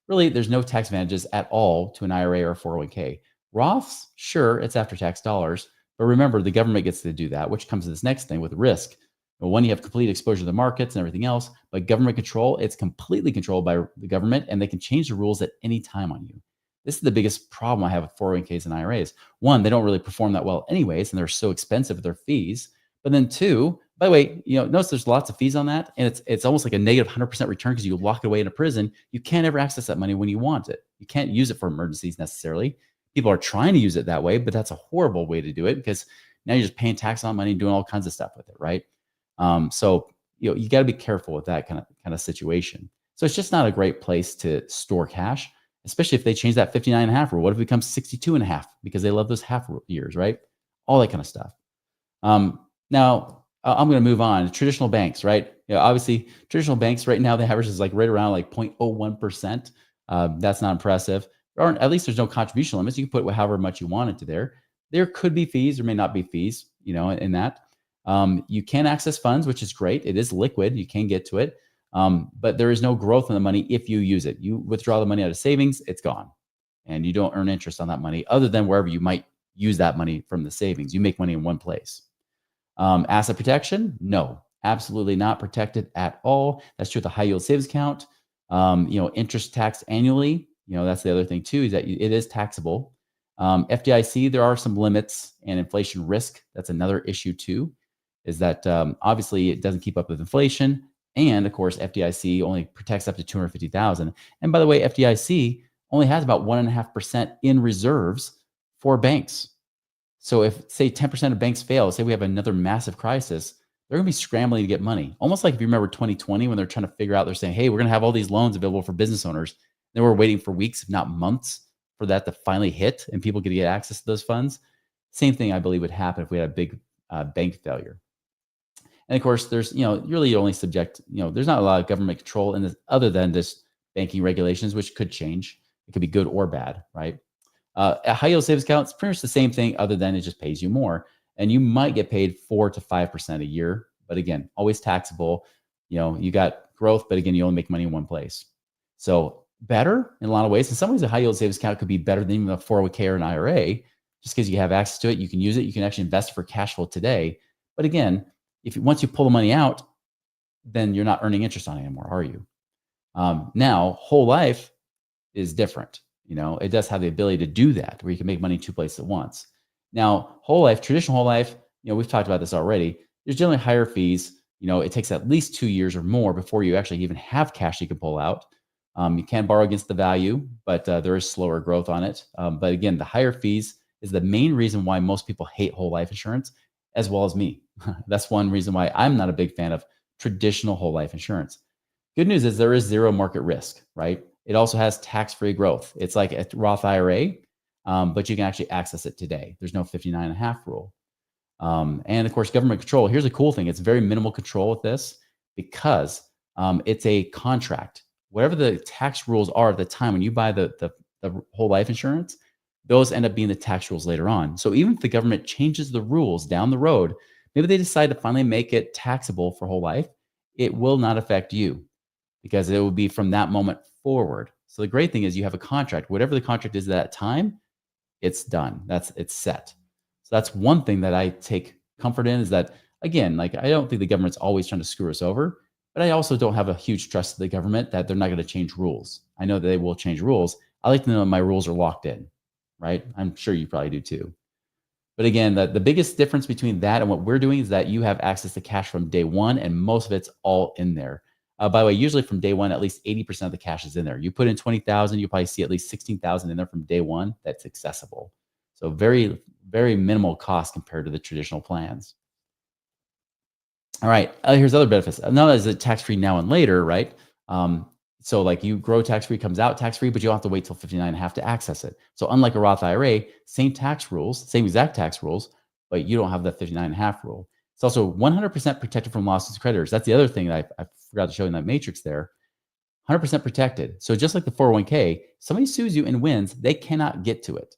Really, there's no tax advantages at all to an IRA or a 401k. Roths, sure, it's after tax dollars, but remember, the government gets to do that, which comes to this next thing with risk. Well, when you have complete exposure to the markets and everything else, but government control, it's completely controlled by the government, and they can change the rules at any time on you. This is the biggest problem I have with 401ks and IRAs. One, they don't really perform that well anyways, and they're so expensive with their fees. But then two, by the way, notice there's lots of fees on that, and it's almost like a negative 100% return because you lock it away in a prison. You can't ever access that money when you want it. You can't use it for emergencies necessarily. People are trying to use it that way, but that's a horrible way to do it because now you're just paying tax on money and doing all kinds of stuff with it, right? So you got to be careful with that kind of situation. So it's just not a great place to store cash, especially if they change that 59 and a half rule. What if it becomes 62 and a half because they love those half years, right? All that kind of stuff. Now I'm going to move on. Traditional banks, right? Obviously traditional banks right now, the average is like right around like 0.01%. That's not impressive. Or at least there's no contribution limits. You can put however much you want into there. There could be fees, there may not be fees, in that. You can access funds, which is great. It is liquid. You can get to it. But there is no growth in the money if you use it. You withdraw the money out of savings, it's gone. And you don't earn interest on that money other than wherever you might use that money from the savings. You make money in one place. Asset protection? No, absolutely not protected at all. That's true with the high yield savings account. Interest tax annually. That's the other thing too, is that it is taxable. FDIC, there are some limits, and inflation risk. That's another issue too, is that obviously it doesn't keep up with inflation. And of course, FDIC only protects up to 250,000. And by the way, FDIC only has about 1.5% in reserves for banks. So if say 10% of banks fail, say we have another massive crisis, they're going to be scrambling to get money. Almost like if you remember 2020 when they're trying to figure out, they're saying, hey, we're going to have all these loans available for business owners. They were waiting for weeks, if not months, for that to finally hit and people could get access to those funds. Same thing I believe would happen if we had a big bank failure. And of course, there's, really only subject, there's not a lot of government control in this other than this banking regulations, which could change. It could be good or bad, right? A high yield savings account, it's pretty much the same thing other than it just pays you more. And you might get paid 4 to 5% a year. But again, always taxable. You got growth, but again, you only make money in one place. So better in a lot of ways. In some ways, a high yield savings account could be better than even a 401k or an IRA, just because you have access to it. You can use it. You can actually invest for cash flow today. But again, once you pull the money out, then you're not earning interest on it anymore, are you? Now, whole life is different. It does have the ability to do that, where you can make money in two places at once. Now, whole life, traditional whole life, we've talked about this already. There's generally higher fees. It takes at least 2 years or more before you actually even have cash you can pull out. You can borrow against the value, but there is slower growth on it. But again, the higher fees is the main reason why most people hate whole life insurance, as well as me. That's one reason why I'm not a big fan of traditional whole life insurance. Good news is there is zero market risk, right? It also has tax-free growth. It's like a Roth IRA, but you can actually access it today. There's no 59 and a half rule. And of course, government control. Here's a cool thing. It's very minimal control with this because it's a contract. Whatever the tax rules are at the time when you buy the whole life insurance, those end up being the tax rules later on. So even if the government changes the rules down the road, maybe they decide to finally make it taxable for whole life, it will not affect you because it will be from that moment forward. So the great thing is you have a contract. Whatever the contract is at that time, it's done. It's set. So that's one thing that I take comfort in is that, again, like I don't think the government's always trying to screw us over, but I also don't have a huge trust in the government that they're not going to change rules. I know that they will change rules. I like to know my rules are locked in, right? I'm sure you probably do too. But again, the biggest difference between that and what we're doing is that you have access to cash from day one, and most of it's all in there. By the way, usually from day one, at least 80% of the cash is in there. You put in 20,000, you'll probably see at least 16,000 in there from day one. That's accessible. So very, very minimal cost compared to the traditional plans. All right. Here's other benefits. Not as a tax-free now and later, right? So like you grow tax-free, comes out tax-free, but you don't have to wait till 59 and a half to access it. So unlike a Roth IRA, same tax rules, same exact tax rules, but you don't have the 59 and a half rule. It's also 100% protected from lawsuits of creditors. That's the other thing that I forgot to show in that matrix there. 100% protected. So just like the 401k, somebody sues you and wins, they cannot get to it.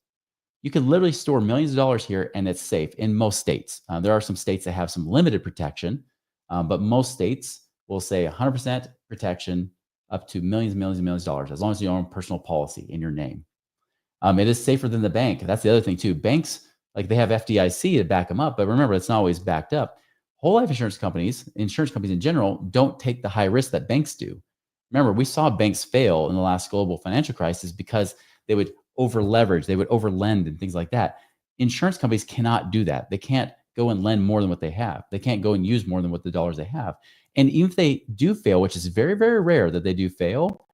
You can literally store millions of dollars here and it's safe in most states. There are some states that have some limited protection, but most states will say 100% protection up to millions and millions and millions of dollars, as long as you own personal policy in your name. It is safer than the bank. That's the other thing too. Banks, like they have FDIC to back them up, but remember, it's not always backed up. Whole life insurance companies in general, don't take the high risk that banks do. Remember, we saw banks fail in the last global financial crisis because they would over leverage, they would over lend and things like that. Insurance companies cannot do that. They can't go and lend more than what they have. They can't go and use more than what the dollars they have. And even if they do fail, which is very, very rare that they do fail,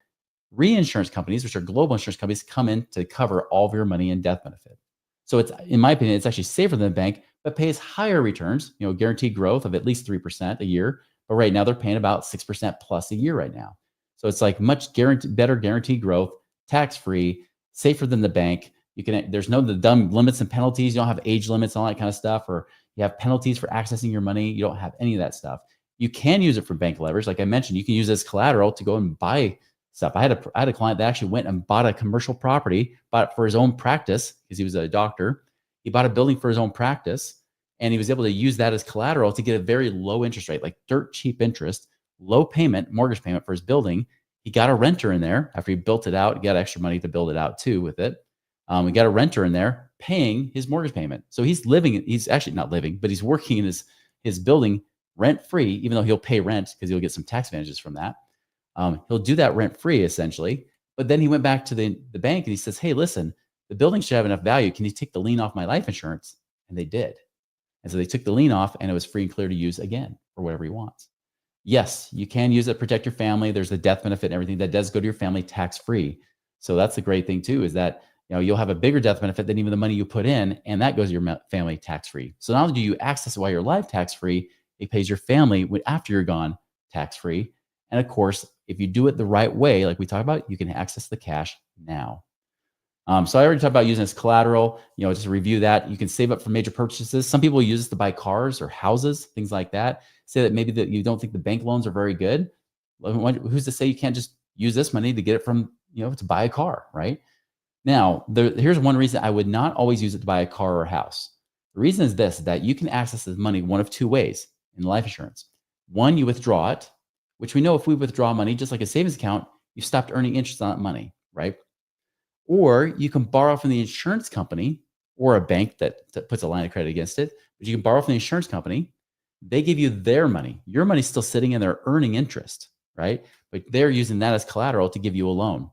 reinsurance companies, which are global insurance companies, come in to cover all of your money and death benefit. So it's, in my opinion, it's actually safer than the bank, but pays higher returns, guaranteed growth of at least 3% a year. But right now they're paying about 6% plus a year right now. So it's like much better guaranteed growth, tax-free, safer than the bank. There's no the dumb limits and penalties. You don't have age limits and all that kind of stuff, or you have penalties for accessing your money. You don't have any of that stuff. You can use it for bank leverage. Like I mentioned, you can use it as collateral to go and buy stuff. I had a client that actually went and bought a commercial property, bought it for his own practice because he was a doctor. He bought a building for his own practice, and he was able to use that as collateral to get a very low interest rate, like dirt cheap interest, low mortgage payment for his building. He got a renter in there after he built it out. He got extra money to build it out too with it. We got a renter in there paying his mortgage payment. So he's actually not living, but he's working in his building rent free, even though he'll pay rent because he'll get some tax advantages from that. He'll do that rent free essentially. But then he went back to the bank and he says, hey, listen, the building should have enough value. Can you take the lien off my life insurance? And they did. And so they took the lien off and it was free and clear to use again for whatever he wants. Yes, you can use it to protect your family. There's the death benefit and everything that does go to your family tax free. So that's the great thing too, is that you'll have a bigger death benefit than even the money you put in, and that goes to your family tax free. So not only do you access it while you're alive tax free, it pays your family after you're gone tax free. And of course, if you do it the right way, like we talked about, you can access the cash now. So I already talked about using it as collateral. Just to review that, you can save up for major purchases. Some people use this to buy cars or houses, things like that. Say that maybe that you don't think the bank loans are very good. Who's to say you can't just use this money to get it from, to buy a car, right? Now, here's one reason I would not always use it to buy a car or a house. The reason is this, that you can access this money one of two ways in life insurance. One, you withdraw it, which we know if we withdraw money, just like a savings account, you stopped earning interest on that money, right? Or you can borrow from the insurance company or a bank that puts a line of credit against it, but you can borrow from the insurance company. They give you their money. Your money's still sitting in there earning interest, right? But they're using that as collateral to give you a loan.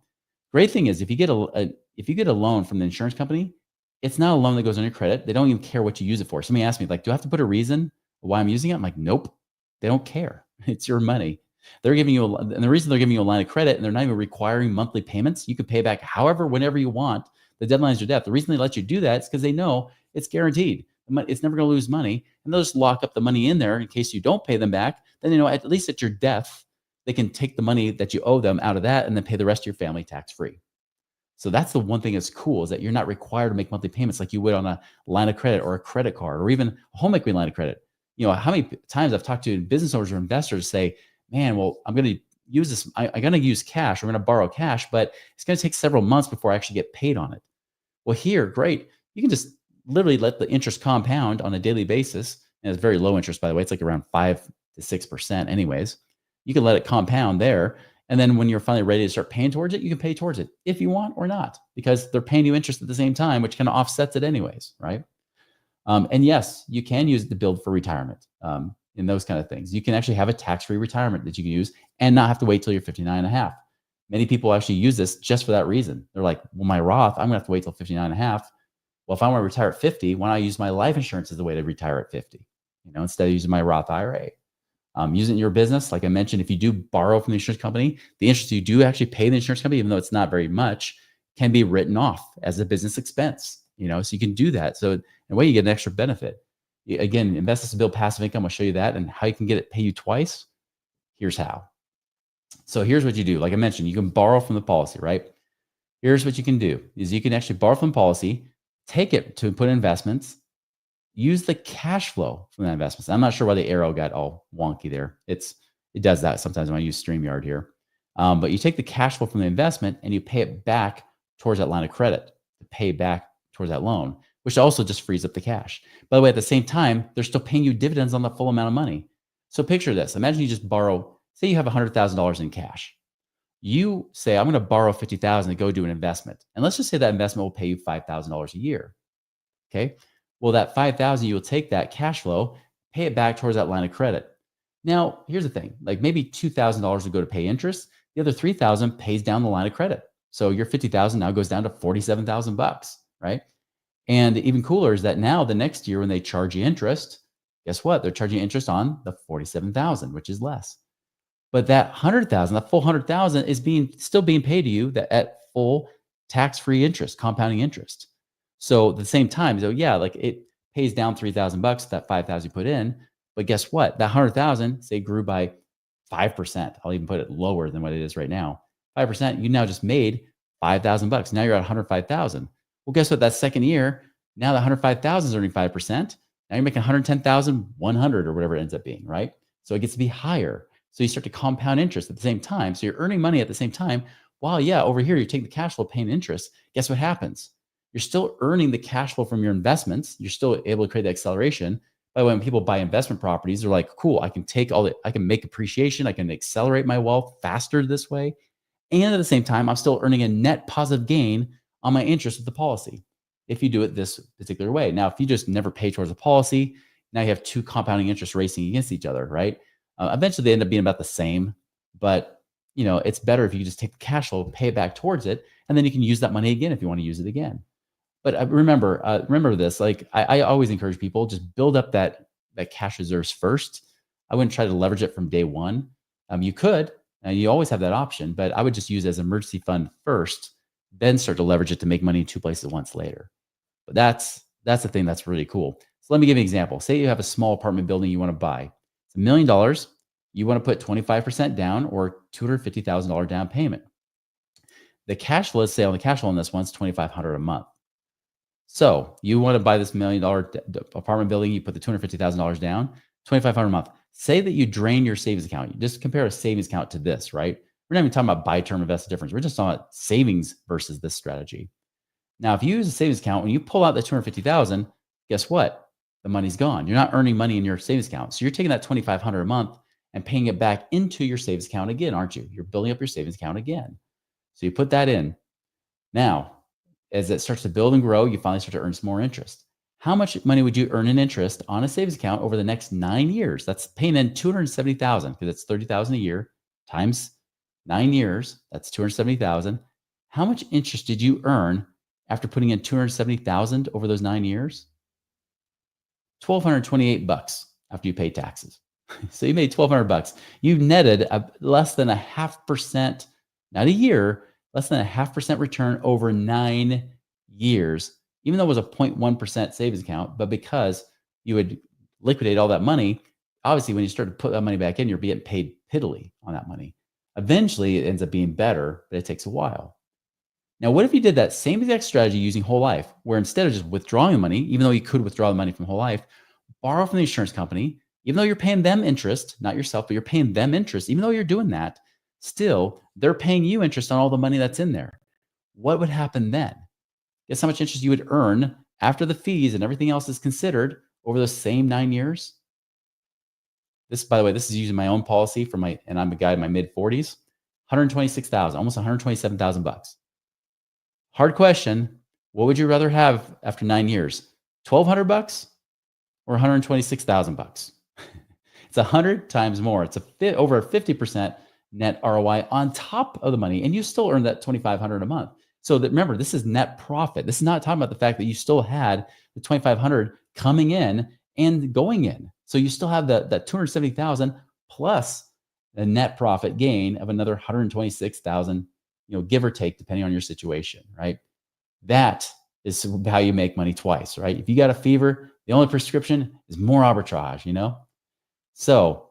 Great thing is if you get a loan from the insurance company, it's not a loan that goes on your credit. They don't even care what you use it for. Somebody asked me, like, do I have to put a reason why I'm using it? I'm like, nope. They don't care. It's your money. They're giving you and the reason they're giving you a line of credit and they're not even requiring monthly payments, you can pay back however, whenever you want. The deadline is your death. The reason they let you do that is because they know it's guaranteed. It's never going to lose money. And they'll just lock up the money in there in case you don't pay them back. Then, at least at your death, they can take the money that you owe them out of that and then pay the rest of your family tax free. So that's the one thing that's cool, is that you're not required to make monthly payments like you would on a line of credit or a credit card or even a home equity line of credit. How many times I've talked to business owners or investors say, man, well, I'm going to use this. I'm going to use cash. I'm going to borrow cash, but it's going to take several months before I actually get paid on it. Well, here, great. You can just literally let the interest compound on a daily basis. And it's very low interest, by the way. It's like around 5 to 6% anyways. You can let it compound there. And then when you're finally ready to start paying towards it, you can pay towards it if you want or not, because they're paying you interest at the same time, which kind of offsets it anyways, right? And yes, you can use it to build for retirement, and those kind of things. You can actually have a tax-free retirement that you can use and not have to wait till you're 59 and a half. Many people actually use this just for that reason. They're like, well, my Roth, I'm gonna have to wait till 59 and a half. Well, if I want to retire at 50, why not use my life insurance as a way to retire at 50, instead of using my Roth IRA? Using your business, like I mentioned, if you do borrow from the insurance company, the interest you do actually pay the insurance company, even though it's not very much, can be written off as a business expense. So you can do that. So in a way, you get an extra benefit. Again, investments to build passive income. I'll show you that and how you can get it pay you twice. Here's how. So here's what you do. Like I mentioned, you can borrow from the policy, right? Here's what you can do is you can actually borrow from the policy, take it to put in investments, use the cash flow from that investments. I'm not sure why the arrow got all wonky there. It does that sometimes when I use StreamYard here. But you take the cash flow from the investment and you pay it back towards that line of credit to pay back towards that loan, which also just frees up the cash. By the way, at the same time, they're still paying you dividends on the full amount of money. So picture this. Imagine you just borrow, say you have $100,000 in cash. You say, I'm going to borrow $50,000 to go do an investment. And let's just say that investment will pay you $5,000 a year. Okay. Well, that $5,000, you'll take that cash flow, pay it back towards that line of credit. Now, here's the thing, like maybe $2,000 would go to pay interest. The other $3,000 pays down the line of credit. So your $50,000 now goes down to $47,000, right? And even cooler is that now the next year when they charge you interest, guess what? They're charging interest on the $47,000, which is less. But that $100,000, that full $100,000 is still being paid to you at full tax-free interest, compounding interest. So at the same time, so yeah, like it pays down $3,000, that $5,000 you put in, but guess what? That $100,000, say, grew by 5%. I'll even put it lower than what it is right now. 5%, you now just made $5,000. Now you're at $105,000. Well, guess what? That second year, now the $105,000 is earning 5%. Now you're making $110,100 or whatever it ends up being, right? So it gets to be higher. So you start to compound interest at the same time. So you're earning money at the same time. While, yeah, over here, you take the cash flow paying interest. Guess what happens? You're still earning the cash flow from your investments. You're still able to create the acceleration. By the way, when people buy investment properties, they're like, cool, I can make appreciation. I can accelerate my wealth faster this way. And at the same time, I'm still earning a net positive gain on my interest with the policy if you do it this particular way. Now, if you just never pay towards a policy, now you have two compounding interests racing against each other, right? Eventually, they end up being about the same. But, it's better if you just take the cash flow, pay it back towards it, and then you can use that money again if you want to use it again. But remember this, like I always encourage people, just build up that cash reserves first. I wouldn't try to leverage it from day one. You could, and you always have that option, but I would just use it as an emergency fund first, then start to leverage it to make money in two places at once later. But that's the thing that's really cool. So let me give you an example. Say you have a small apartment building you want to buy. It's $1 million. You want to put 25% down or $250,000 down payment. The cash flow, let's say on the cash flow on this one, is $2,500 a month. So you want to buy this $1 million apartment building, you put the $250,000 down, $2,500 a month. Say that you drain your savings account. You just compare a savings account to this, right? We're not even talking about buy term invest difference. We're just talking about savings versus this strategy. Now, if you use a savings account, when you pull out the $250,000, guess what? The money's gone. You're not earning money in your savings account. So you're taking that $2,500 a month and paying it back into your savings account again, aren't you? You're building up your savings account again. So you put that in. Now, as it starts to build and grow, you finally start to earn some more interest. How much money would you earn in interest on a savings account over the next 9 years? That's paying in $270,000 because it's $30,000 a year times 9 years. That's $270,000. How much interest did you earn after putting in $270,000 over those 9 years? $1,228 after you pay taxes. So you made 1,200 bucks. You netted less than a half percent, not a year, less than a half percent return over 9 years, even though it was a 0.1% savings account. But because you would liquidate all that money, obviously when you start to put that money back in, you're getting paid piddly on that money. Eventually it ends up being better, but it takes a while. Now, what if you did that same exact strategy using whole life, where instead of just withdrawing the money, even though you could withdraw the money from whole life, borrow from the insurance company, even though you're paying them interest, not yourself, but you're paying them interest, even though you're doing that, still they're paying you interest on all the money that's in there. What would happen then? Guess how much interest you would earn after the fees and everything else is considered over those same 9 years? This, by the way, this is using my own policy for my, and I'm a guy in my mid 40s, 126,000, almost 127,000 bucks. Hard question. What would you rather have after 9 years? 1,200 bucks or 126,000 bucks? It's 100 times more. It's over a 50% net ROI on top of the money, and you still earn that 2,500 a month. So that, remember, this is net profit. This is not talking about the fact that you still had the 2,500 coming in and going in. So you still have that 270,000 plus the net profit gain of another 126,000, give or take, depending on your situation, right? That is how you make money twice, right? If you got a fever, the only prescription is more arbitrage. So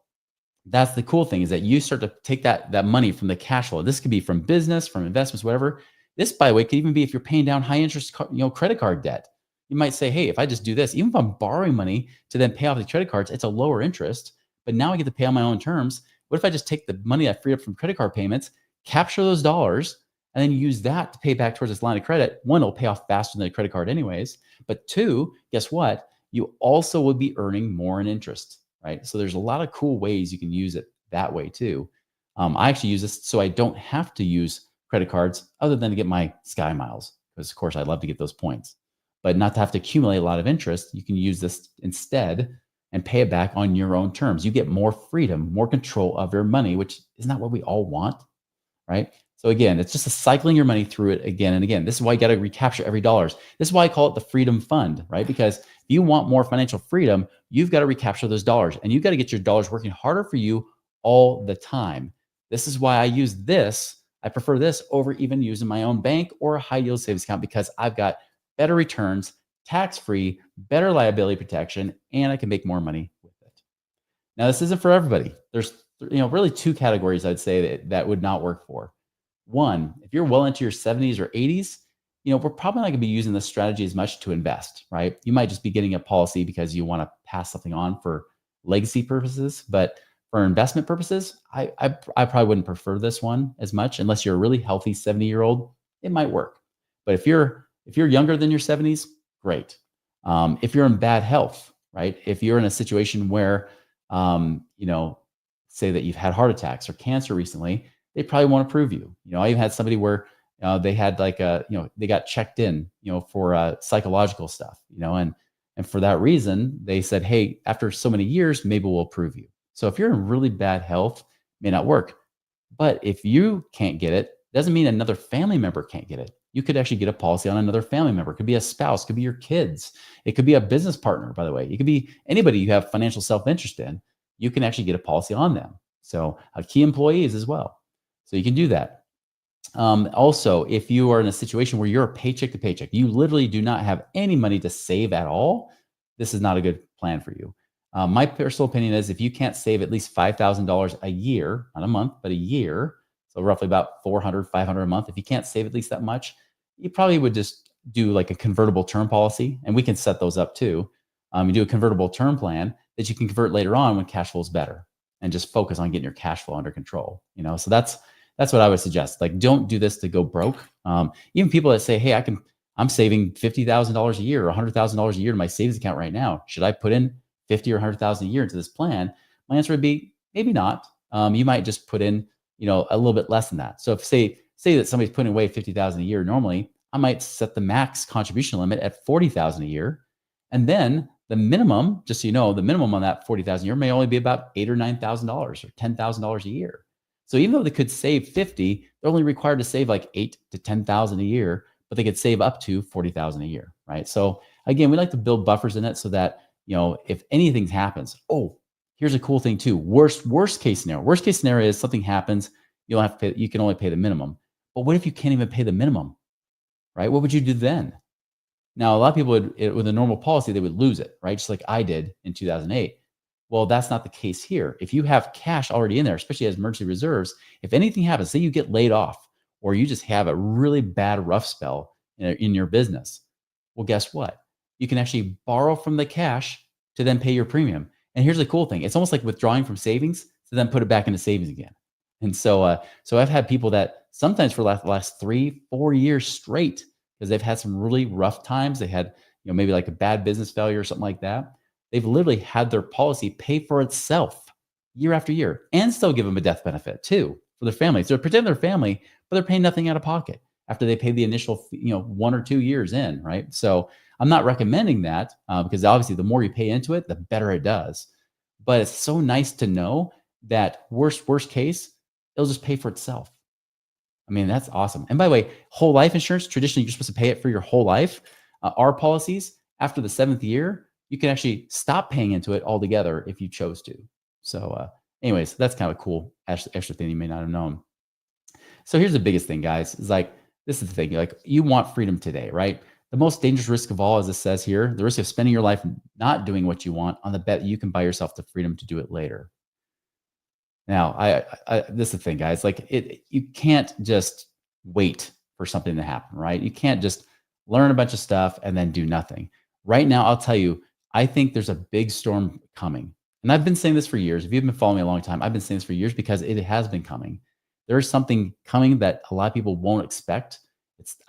that's the cool thing, is that you start to take that money from the cash flow. This could be from business, from investments, whatever. This, by the way, could even be if you're paying down high interest, credit card debt. You might say, hey, if I just do this, even if I'm borrowing money to then pay off the credit cards, it's a lower interest, but now I get to pay on my own terms. What if I just take the money I free up from credit card payments, capture those dollars, and then use that to pay back towards this line of credit? One, it'll pay off faster than the credit card anyways. But two, guess what? You also would be earning more in interest, right? So there's a lot of cool ways you can use it that way too. I actually use this so I don't have to use credit cards other than to get my Sky Miles, because of course I'd love to get those points, but not to have to accumulate a lot of interest. You can use this instead and pay it back on your own terms. You get more freedom, more control of your money, which is not what we all want, right? So again, it's just a cycling your money through it again and again. This is why you got to recapture every dollar. This is why I call it the freedom fund, right? Because if you want more financial freedom, you've got to recapture those dollars, and you've got to get your dollars working harder for you all the time. This is why I use this. I prefer this over even using my own bank or a high yield savings account, because I've got better returns, tax-free, better liability protection, and I can make more money with it. Now, this isn't for everybody. There's really two categories I'd say that would not work for. One, if you're well into your 70s or 80s, we're probably not going to be using this strategy as much to invest, right? You might just be getting a policy because you want to pass something on for legacy purposes, but for investment purposes, I probably wouldn't prefer this one as much unless you're a really healthy 70-year-old. It might work, but if you're younger than your 70s, great. If you're in bad health, right? If you're in a situation where, say that you've had heart attacks or cancer recently, they probably won't approve you. I even had somebody where they had they got checked in, for psychological stuff, and for that reason, they said, hey, after so many years, maybe we'll approve you. So if you're in really bad health, it may not work. But if you can't get it, doesn't mean another family member can't get it. You could actually get a policy on another family member. It could be a spouse, could be your kids. It could be a business partner, by the way. It could be anybody you have financial self-interest in. You can actually get a policy on them. So key employees as well. So you can do that. Also, if you are in a situation where you're a paycheck to paycheck, you literally do not have any money to save at all, this is not a good plan for you. My personal opinion is if you can't save at least $5,000 a year, not a month, but a year, so roughly about 400, 500 a month. If you can't save at least that much, you probably would just do like a convertible term policy, and we can set those up too. You do a convertible term plan that you can convert later on when cash flow is better, and just focus on getting your cash flow under control. So that's what I would suggest. Like, don't do this to go broke. Even people that say, hey, I'm saving $50,000 a year or $100,000 a year to my savings account right now. Should I put in 50 or 100,000 a year into this plan? My answer would be maybe not. You might just put in, a little bit less than that. So if say that somebody's putting away 50,000 a year, normally I might set the max contribution limit at 40,000 a year. And then the minimum, just so you know, the minimum on that 40,000 a year may only be about $8,000 or $9,000 or $10,000 a year. So even though they could save 50, they're only required to save like 8 to 10,000 a year, but they could save up to 40,000 a year, right? So again, we like to build buffers in it so that, if anything happens, Here's a cool thing too. Worst case scenario. Worst case scenario is something happens. You don't have to pay. You can only pay the minimum. But what if you can't even pay the minimum? Right? What would you do then? Now, a lot of people with a normal policy, they would lose it, right? Just like I did in 2008. Well, that's not the case here. If you have cash already in there, especially as emergency reserves, if anything happens, say you get laid off or you just have a really bad rough spell in your business, well, guess what? You can actually borrow from the cash to then pay your premium. And here's the cool thing: it's almost like withdrawing from savings to then put it back into savings again. And so I've had people that sometimes for the last 3, 4 years straight, because they've had some really rough times. They had, maybe like a bad business failure or something like that. They've literally had their policy pay for itself year after year and still give them a death benefit too for their family. So they're protecting their family, but they're paying nothing out of pocket after they pay the initial, 1 or 2 years in, right? So I'm not recommending that because obviously the more you pay into it, the better it does. But it's so nice to know that worst case, it'll just pay for itself. I mean, that's awesome. And by the way, whole life insurance, traditionally, you're supposed to pay it for your whole life. Our policies, after the seventh year, you can actually stop paying into it altogether if you chose to. So, anyways, that's kind of a cool extra thing you may not have known. So here's the biggest thing, guys, is like, this is the thing, like you want freedom today, right? The most dangerous risk of all, as it says here, the risk of spending your life not doing what you want on the bet that you can buy yourself the freedom to do it later. Now, this is the thing, guys. Like you can't just wait for something to happen, right? You can't just learn a bunch of stuff and then do nothing. Right now, I'll tell you, I think there's a big storm coming, and I've been saying this for years. If you've been following me a long time, I've been saying this for years because it has been coming. There is something coming that a lot of people won't expect.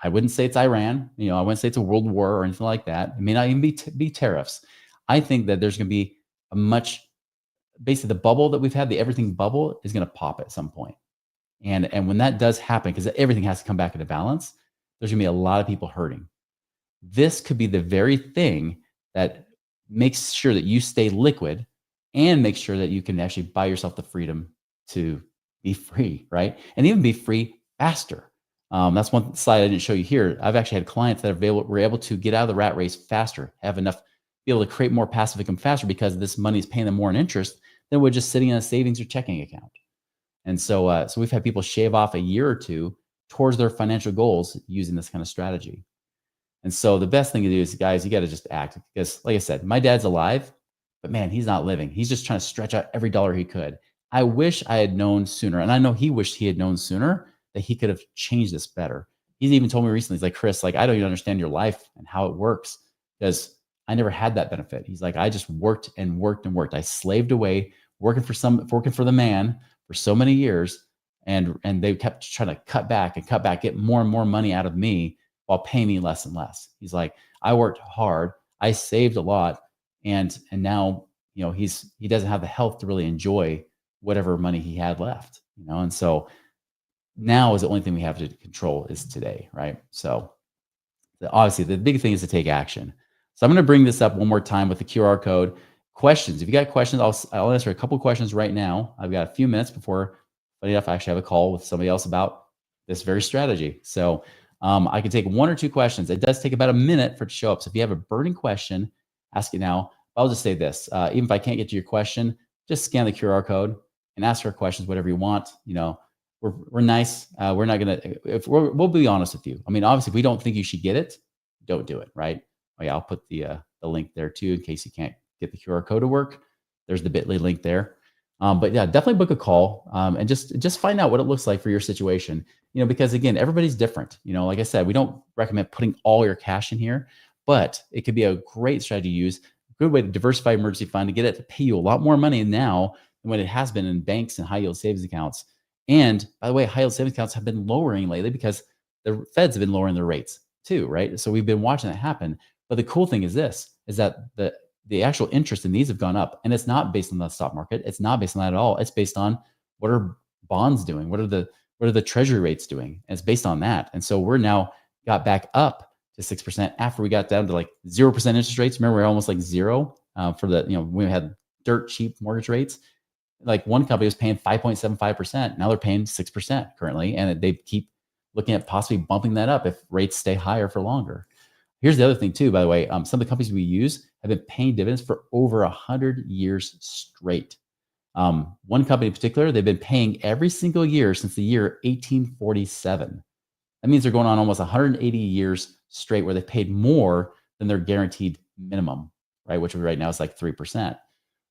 I wouldn't say it's Iran. I wouldn't say it's a world war or anything like that. It may not even be tariffs. I think that there's going to be a much basically the bubble that we've had, the everything bubble is going to pop at some point. And when that does happen, because everything has to come back into balance, there's going to be a lot of people hurting. This could be the very thing that makes sure that you stay liquid and make sure that you can actually buy yourself the freedom to be free, right? And even be free faster. That's one slide I didn't show you here. I've actually had clients that were able to get out of the rat race faster, have enough, be able to create more passive income faster because this money is paying them more in interest than we're just sitting in a savings or checking account. And so we've had people shave off a year or two towards their financial goals using this kind of strategy. And so the best thing to do is, guys, you got to just act because, like I said, my dad's alive, but man, he's not living. He's just trying to stretch out every dollar he could. I wish I had known sooner, and I know he wished he had known sooner that he could have changed this better. He's even told me recently, he's like, Chris, like I don't even understand your life and how it works because I never had that benefit. He's like, I just worked and worked and worked. I slaved away working for the man for so many years. And they kept trying to cut back, get more and more money out of me while paying me less and less. He's like, I worked hard. I saved a lot. And now, he doesn't have the health to really enjoy whatever money he had left, And so now is the only thing we have to control is today. Right. So obviously the big thing is to take action. So I'm going to bring this up one more time with the QR code. Questions. If you got questions, I'll answer a couple of questions right now. I've got a few minutes before, funny enough, I actually have a call with somebody else about this very strategy. So I can take 1 or 2 questions. It does take about a minute for it to show up. So if you have a burning question, ask it now. I'll just say this. Even if I can't get to your question, just scan the QR code and ask our questions, whatever you want. We're nice. We're not going to, we'll be honest with you. I mean, obviously, if we don't think you should get it, don't do it, right? Oh yeah, I'll put the link there too in case you can't get the QR code to work. There's the bit.ly link there. But yeah, definitely book a call and just find out what it looks like for your situation. Because again, everybody's different. Like I said, we don't recommend putting all your cash in here, but it could be a great strategy to use. A good way to diversify emergency fund to get it to pay you a lot more money now than what it has been in banks and high yield savings accounts. And by the way, high yield savings accounts have been lowering lately because the Feds have been lowering their rates too, right? So we've been watching that happen. But the cool thing is that the actual interest in these have gone up, and it's not based on the stock market. It's not based on that at all. It's based on what are bonds doing? What are the treasury rates doing? And it's based on that. And so we're now got back up to 6% after we got down to like 0% interest rates. Remember, we're almost like zero for the, when we had dirt cheap mortgage rates. Like one company was paying 5.75%. Now they're paying 6% currently. And they keep looking at possibly bumping that up if rates stay higher for longer. Here's the other thing too, by the way. Some of the companies we use have been paying dividends for over 100 years straight. One company in particular, they've been paying every single year since the year 1847. That means they're going on almost 180 years straight where they've paid more than their guaranteed minimum, right? Which right now is like 3%.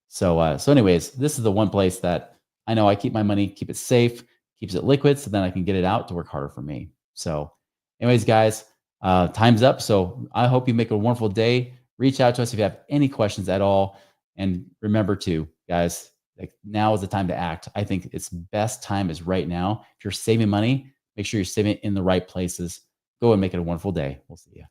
So anyways, this is the one place that I know I keep my money, keep it safe, keeps it liquid, so then I can get it out to work harder for me. So, anyways, guys, time's up. So I hope you make a wonderful day. Reach out to us if you have any questions at all, and remember to, guys, like now is the time to act. I think it's best time is right now. If you're saving money, make sure you're saving it in the right places. Go and make it a wonderful day. We'll see you.